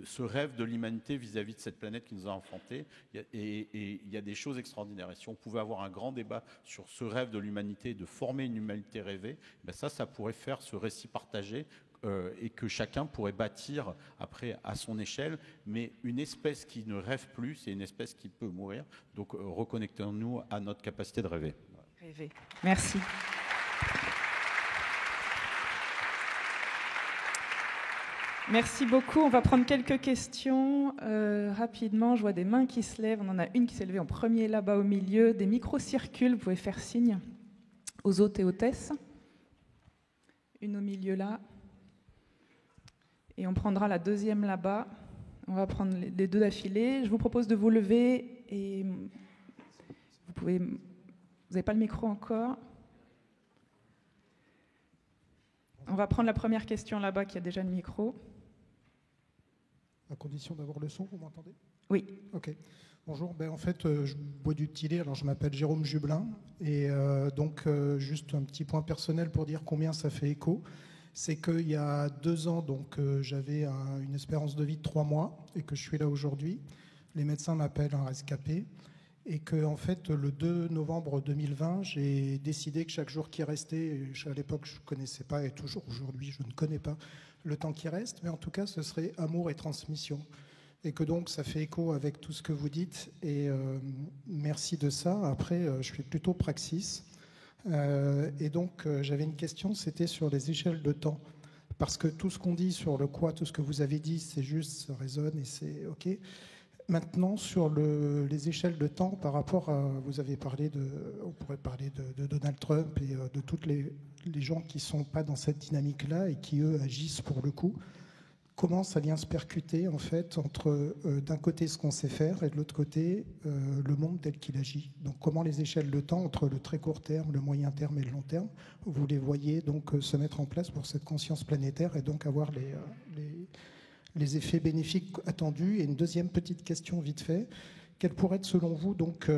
ce rêve de l'humanité vis-à-vis de cette planète qui nous a enfantés ? Et il y a des des choses extraordinaires. Et si on pouvait avoir un grand débat sur ce rêve de l'humanité, de former une humanité rêvée, ben ça pourrait faire ce récit partagé et que chacun pourrait bâtir après à son échelle. Mais une espèce qui ne rêve plus, c'est une espèce qui peut mourir. Donc reconnectons-nous à notre capacité de rêver. Rêver. Merci. Merci beaucoup. On va prendre quelques questions rapidement. Je vois des mains qui se lèvent. On en a une qui s'est levée en premier là-bas au milieu. Des micros circulent. Vous pouvez faire signe aux hôtes et hôtesses. Une au milieu là. Et on prendra la deuxième là-bas. On va prendre les deux d'affilée. Je vous propose de vous lever et vous n'avez pas le micro encore. On va prendre la première question là-bas qui a déjà le micro. À condition d'avoir le son, vous m'entendez ? Oui. Ok. Bonjour, en fait, je bois du Tillet, alors je m'appelle Jérôme Jublin, et donc juste un petit point personnel pour dire combien ça fait écho. C'est qu'il y a 2 ans, donc j'avais une espérance de vie de 3 mois, et que je suis là aujourd'hui. Les médecins m'appellent un rescapé, et que en fait, le 2 novembre 2020, j'ai décidé que chaque jour qui restait, à l'époque je ne connaissais pas, et toujours aujourd'hui je ne connais pas le temps qui reste, mais en tout cas ce serait amour et transmission. Et que donc ça fait écho avec tout ce que vous dites, et merci de ça. Après, je suis plutôt praxis, et donc j'avais une question, c'était sur les échelles de temps, parce que tout ce qu'on dit sur le quoi, tout ce que vous avez dit, c'est juste, ça résonne et c'est ok. Maintenant, sur les échelles de temps, par rapport à, vous avez parlé on pourrait parler de Donald Trump et de toutes les gens qui ne sont pas dans cette dynamique-là et qui, eux, agissent pour le coup. Comment ça vient se percuter, en fait, entre d'un côté ce qu'on sait faire et de l'autre côté le monde tel qu'il agit. Donc, comment les échelles de temps, entre le très court terme, le moyen terme et le long terme, vous les voyez donc se mettre en place pour cette conscience planétaire et donc avoir les effets bénéfiques attendus. Et une deuxième petite question vite fait, quel pourrait être selon vous donc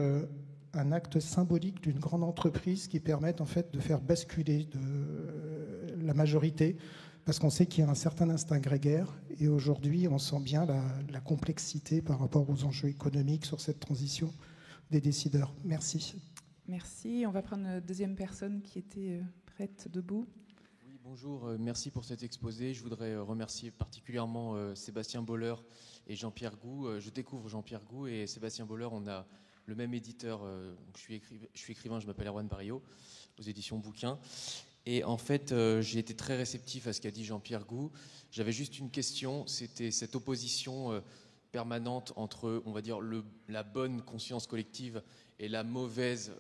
un acte symbolique d'une grande entreprise qui permette en fait de faire basculer la majorité, parce qu'on sait qu'il y a un certain instinct grégaire et aujourd'hui on sent bien la complexité par rapport aux enjeux économiques sur cette transition des décideurs. Merci. Merci. On va prendre une deuxième personne qui était prête debout. Bonjour, merci pour cet exposé. Je voudrais remercier particulièrement Sébastien Boller et Jean-Pierre Gou. Je découvre Jean-Pierre Gou et Sébastien Boller. On a le même éditeur. Je suis écrivain, je m'appelle Erwan Barillot, aux éditions Bouquin. Et en fait, j'ai été très réceptif à ce qu'a dit Jean-Pierre Gou. J'avais juste une question, c'était cette opposition permanente entre, on va dire, la bonne conscience collective et la mauvaise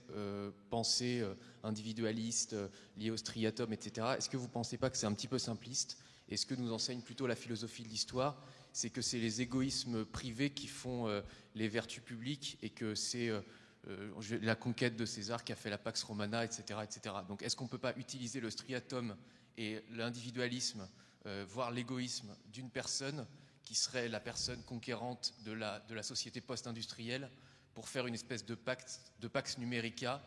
pensée individualiste liée au striatum, etc. Est-ce que vous ne pensez pas que c'est un petit peu simpliste ? Et ce que nous enseigne plutôt la philosophie de l'histoire, c'est que c'est les égoïsmes privés qui font les vertus publiques et que c'est la conquête de César qui a fait la Pax Romana, etc. etc. Donc est-ce qu'on ne peut pas utiliser le striatum et l'individualisme, voire l'égoïsme d'une personne qui serait la personne conquérante de la société post-industrielle pour faire une espèce de pax numerica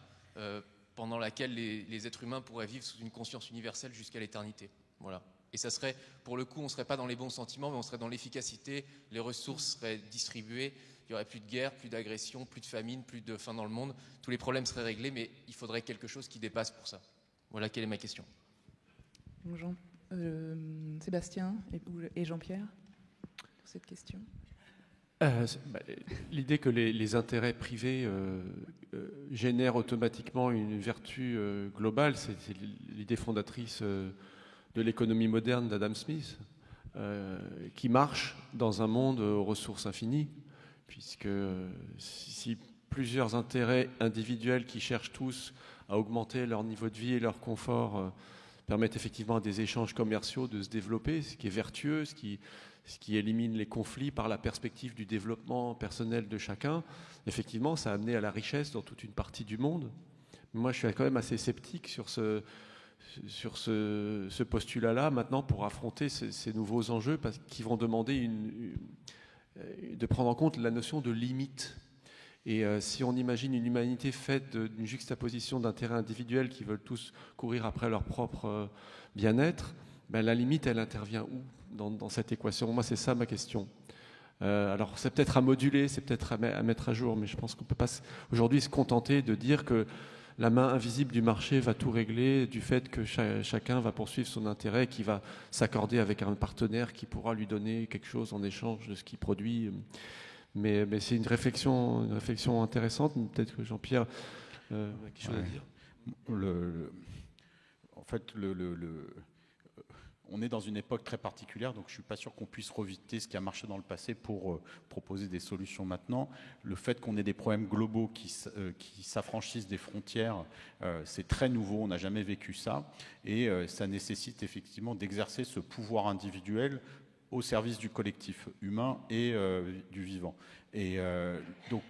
pendant laquelle les êtres humains pourraient vivre sous une conscience universelle jusqu'à l'éternité. Voilà. Et ça serait, pour le coup, on ne serait pas dans les bons sentiments, mais on serait dans l'efficacité, les ressources seraient distribuées, il n'y aurait plus de guerre, plus d'agression, plus de famine, plus de faim dans le monde, tous les problèmes seraient réglés, mais il faudrait quelque chose qui dépasse pour ça. Voilà quelle est ma question. Sébastien et Jean-Pierre, pour cette question. L'idée que les intérêts privés génèrent automatiquement une vertu globale, c'est l'idée fondatrice de l'économie moderne d'Adam Smith, qui marche dans un monde aux ressources infinies, puisque si plusieurs intérêts individuels qui cherchent tous à augmenter leur niveau de vie et leur confort permettent effectivement à des échanges commerciaux de se développer, ce qui est vertueux, ce qui élimine les conflits par la perspective du développement personnel de chacun, effectivement, ça a amené à la richesse dans toute une partie du monde. Moi, je suis quand même assez sceptique sur ce postulat-là, maintenant, pour affronter ces nouveaux enjeux, parce qu'ils vont demander de prendre en compte la notion de limite. Et si on imagine une humanité faite d'une juxtaposition d'intérêts individuels qui veulent tous courir après leur propre bien-être, la limite, elle intervient où dans cette équation ? Moi, c'est ça ma question. Alors c'est peut-être à moduler, c'est peut-être à mettre à jour, mais je pense qu'on ne peut pas aujourd'hui se contenter de dire que la main invisible du marché va tout régler, du fait que chacun va poursuivre son intérêt, qui va s'accorder avec un partenaire qui pourra lui donner quelque chose en échange de ce qu'il produit. Mais c'est une réflexion intéressante. Peut-être que Jean-Pierre a quelque chose à dire. En fait, on est dans une époque très particulière, donc je ne suis pas sûr qu'on puisse revisiter ce qui a marché dans le passé pour proposer des solutions maintenant. Le fait qu'on ait des problèmes globaux qui s'affranchissent des frontières, c'est très nouveau, on n'a jamais vécu ça, et ça nécessite effectivement d'exercer ce pouvoir individuel au service du collectif humain et du vivant. Et donc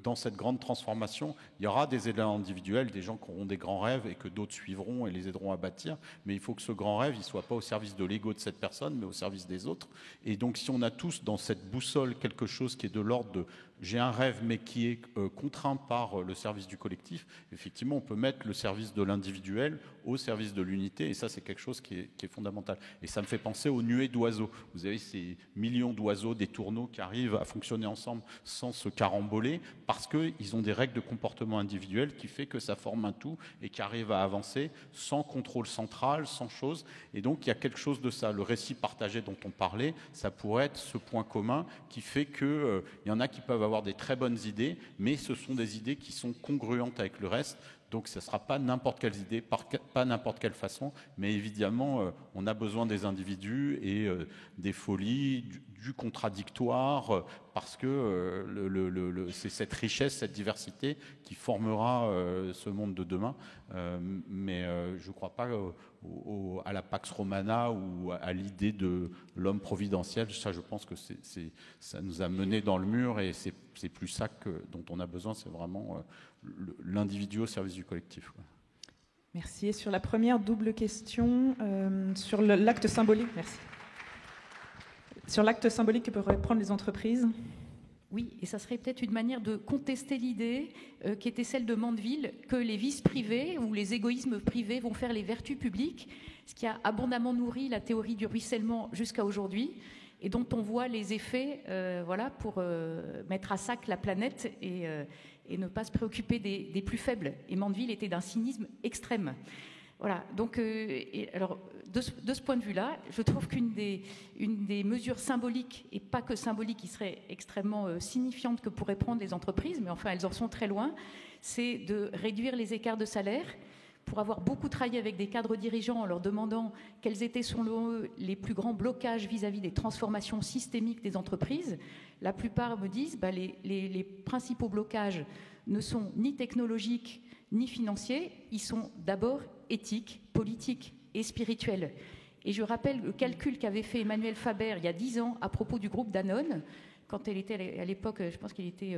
dans cette grande transformation, il y aura des élans individuels, des gens qui auront des grands rêves et que d'autres suivront et les aideront à bâtir, mais il faut que ce grand rêve ne soit pas au service de l'ego de cette personne, mais au service des autres. Et donc si on a tous dans cette boussole quelque chose qui est de l'ordre de j'ai un rêve mais qui est contraint par le service du collectif, effectivement on peut mettre le service de l'individuel au service de l'unité, et ça c'est quelque chose qui est fondamental. Et ça me fait penser aux nuées d'oiseaux. Vous avez ces millions d'oiseaux, des tourneaux qui arrivent à fonctionner ensemble sans se caramboler, parce qu'ils ont des règles de comportement individuel qui fait que ça forme un tout et qui arrive à avancer sans contrôle central, sans chose. Et donc il y a quelque chose de ça. Le récit partagé dont on parlait, ça pourrait être ce point commun qui fait qu'il y en a qui peuvent avoir des très bonnes idées, mais ce sont des idées qui sont congruentes avec le reste. Donc ce ne sera pas n'importe quelle idée, pas n'importe quelle façon, mais évidemment, on a besoin des individus et des folies, du contradictoire, parce que c'est cette richesse, cette diversité qui formera ce monde de demain. Mais je ne crois pas à la Pax Romana ou à l'idée de l'homme providentiel. Ça, je pense que ça nous a menés dans le mur, et c'est plus ça dont on a besoin, c'est vraiment l'individu au service du collectif. Merci. Et sur la première double question, sur l'acte symbolique, merci. Sur l'acte symbolique que peuvent prendre les entreprises. Oui, et ça serait peut-être une manière de contester l'idée qui était celle de Mandeville, que les vices privés ou les égoïsmes privés vont faire les vertus publiques, ce qui a abondamment nourri la théorie du ruissellement jusqu'à aujourd'hui, et dont on voit les effets pour mettre à sac la planète et ne pas se préoccuper des plus faibles. Et Mandeville était d'un cynisme extrême. Voilà, donc, alors, de ce point de vue-là, je trouve qu'une des mesures symboliques, et pas que symboliques, qui serait extrêmement signifiante que pourraient prendre les entreprises, mais enfin elles en sont très loin, c'est de réduire les écarts de salaire. Pour avoir beaucoup travaillé avec des cadres dirigeants en leur demandant quels étaient selon eux les plus grands blocages vis-à-vis des transformations systémiques des entreprises, la plupart me disent les principaux blocages ne sont ni technologiques ni financiers, ils sont d'abord éthiques, politiques et spirituels. Et je rappelle le calcul qu'avait fait Emmanuel Faber il y a 10 ans à propos du groupe Danone, quand elle était à l'époque, je pense qu'il était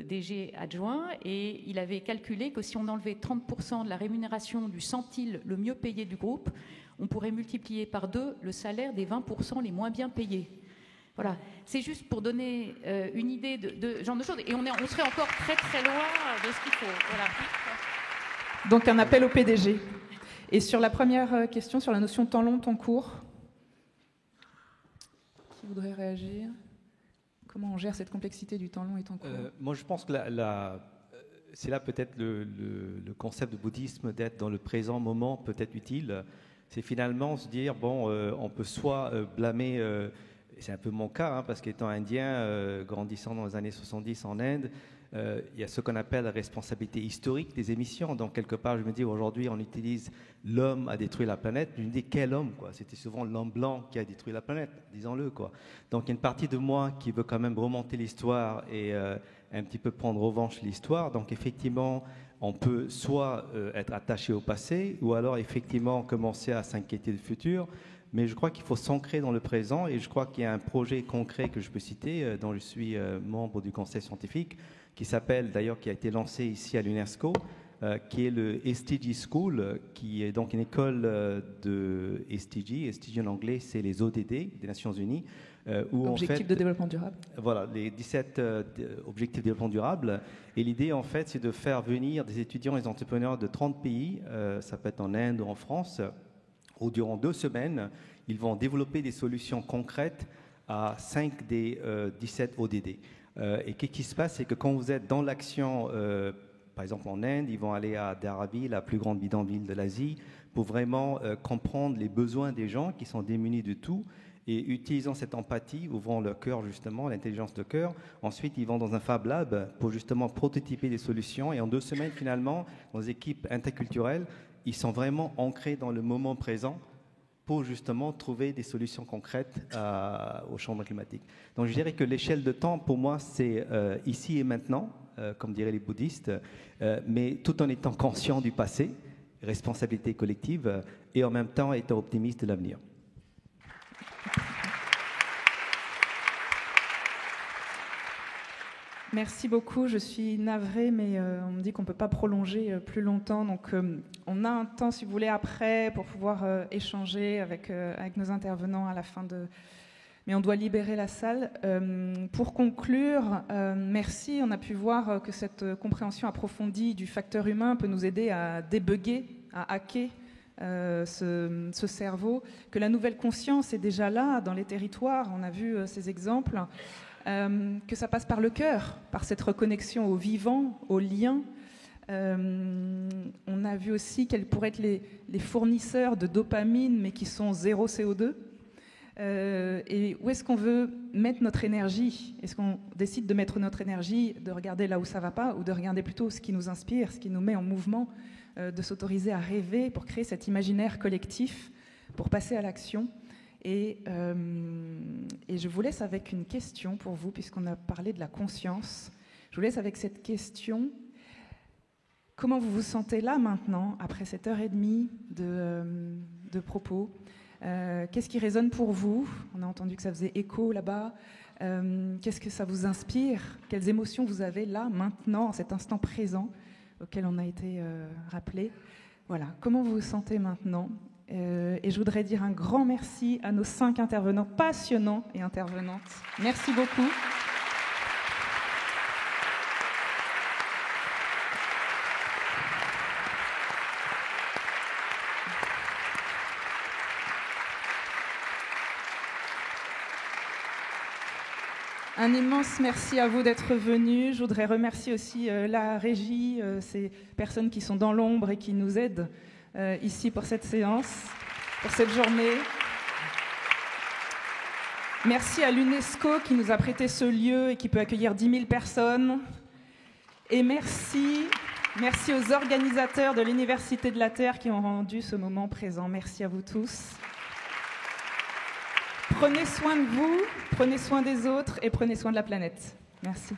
DG adjoint, et il avait calculé que si on enlevait 30% de la rémunération du centile le mieux payé du groupe, on pourrait multiplier par 2 le salaire des 20% les moins bien payés. Voilà, c'est juste pour donner une idée de ce genre de choses, et on serait encore très très loin de ce qu'il faut. Voilà. Donc un appel au PDG. Et sur la première question, sur la notion temps long, temps court, qui voudrait réagir ? Comment on gère cette complexité du temps long et temps court ? Moi, je pense que c'est là peut-être le concept de bouddhisme d'être dans le présent moment peut-être utile. C'est finalement se dire, on peut soit blâmer, c'est un peu mon cas, parce qu'étant indien, grandissant dans les années 70 en Inde, il y a ce qu'on appelle la responsabilité historique des émissions. Donc, quelque part, je me dis, aujourd'hui, on utilise l'homme a détruit la planète. Je me dis, quel homme, quoi ? C'était souvent l'homme blanc qui a détruit la planète, disons-le, quoi. Donc, il y a une partie de moi qui veut quand même remonter l'histoire et un petit peu prendre revanche sur l'histoire. Donc, effectivement, on peut soit être attaché au passé ou alors, effectivement, commencer à s'inquiéter du futur. Mais je crois qu'il faut s'ancrer dans le présent, et je crois qu'il y a un projet concret que je peux citer, dont je suis membre du conseil scientifique, qui a été lancé ici à l'UNESCO, qui est le SDG School, qui est donc une école de SDG. SDG en anglais, c'est les ODD des Nations Unies. Objectifs de développement durable. Voilà, les 17 objectifs de développement durable. Et l'idée, en fait, c'est de faire venir des étudiants et des entrepreneurs de 30 pays, ça peut être en Inde ou en France, où durant 2 semaines, ils vont développer des solutions concrètes à 5 des 17 ODD. Et qu'est-ce qui se passe, c'est que quand vous êtes dans l'action, par exemple en Inde, ils vont aller à Dharavi, la plus grande bidonville de l'Asie, pour vraiment comprendre les besoins des gens qui sont démunis de tout, et utilisant cette empathie, ouvrant leur cœur justement, l'intelligence de cœur. Ensuite, ils vont dans un Fab Lab pour justement prototyper des solutions, et en 2 semaines finalement, dans les équipes interculturelles, ils sont vraiment ancrés dans le moment présent pour justement trouver des solutions concrètes au changement climatique. Donc je dirais que l'échelle de temps, pour moi, c'est ici et maintenant, comme diraient les bouddhistes, mais tout en étant conscient du passé, responsabilité collective, et en même temps étant optimiste de l'avenir. Merci beaucoup. Je suis navrée, mais on me dit qu'on ne peut pas prolonger plus longtemps. Donc, on a un temps, si vous voulez, après, pour pouvoir échanger avec nos intervenants à la fin de... Mais on doit libérer la salle. Pour conclure, merci. On a pu voir que cette compréhension approfondie du facteur humain peut nous aider à débugger, à hacker ce cerveau, que la nouvelle conscience est déjà là dans les territoires. On a vu ces exemples. Que ça passe par le cœur, par cette reconnexion au vivant, au lien. On a vu aussi quels pourraient être les fournisseurs de dopamine, mais qui sont zéro CO2. Et où est-ce qu'on veut mettre notre énergie? Est-ce qu'on décide de mettre notre énergie, de regarder là où ça ne va pas, ou de regarder plutôt ce qui nous inspire, ce qui nous met en mouvement, de s'autoriser à rêver pour créer cet imaginaire collectif, pour passer à l'action? Et je vous laisse avec une question pour vous, puisqu'on a parlé de la conscience. Je vous laisse avec cette question. Comment vous vous sentez là maintenant, après cette heure et demie de propos? Qu'est-ce qui résonne pour vous? On a entendu que ça faisait écho là-bas. Qu'est-ce que ça vous inspire? Quelles émotions vous avez là, maintenant, en cet instant présent auquel on a été rappelé? Voilà. Comment vous vous sentez maintenant? Et je voudrais dire un grand merci à nos 5 intervenants passionnants et intervenantes. Merci beaucoup. Un immense merci à vous d'être venus. Je voudrais remercier aussi la régie, ces personnes qui sont dans l'ombre et qui nous aident ici pour cette séance, pour cette journée. Merci à l'UNESCO qui nous a prêté ce lieu et qui peut accueillir 10 000 personnes. Et merci aux organisateurs de l'Université de la Terre qui ont rendu ce moment présent. Merci à vous tous. Prenez soin de vous, prenez soin des autres et prenez soin de la planète. Merci.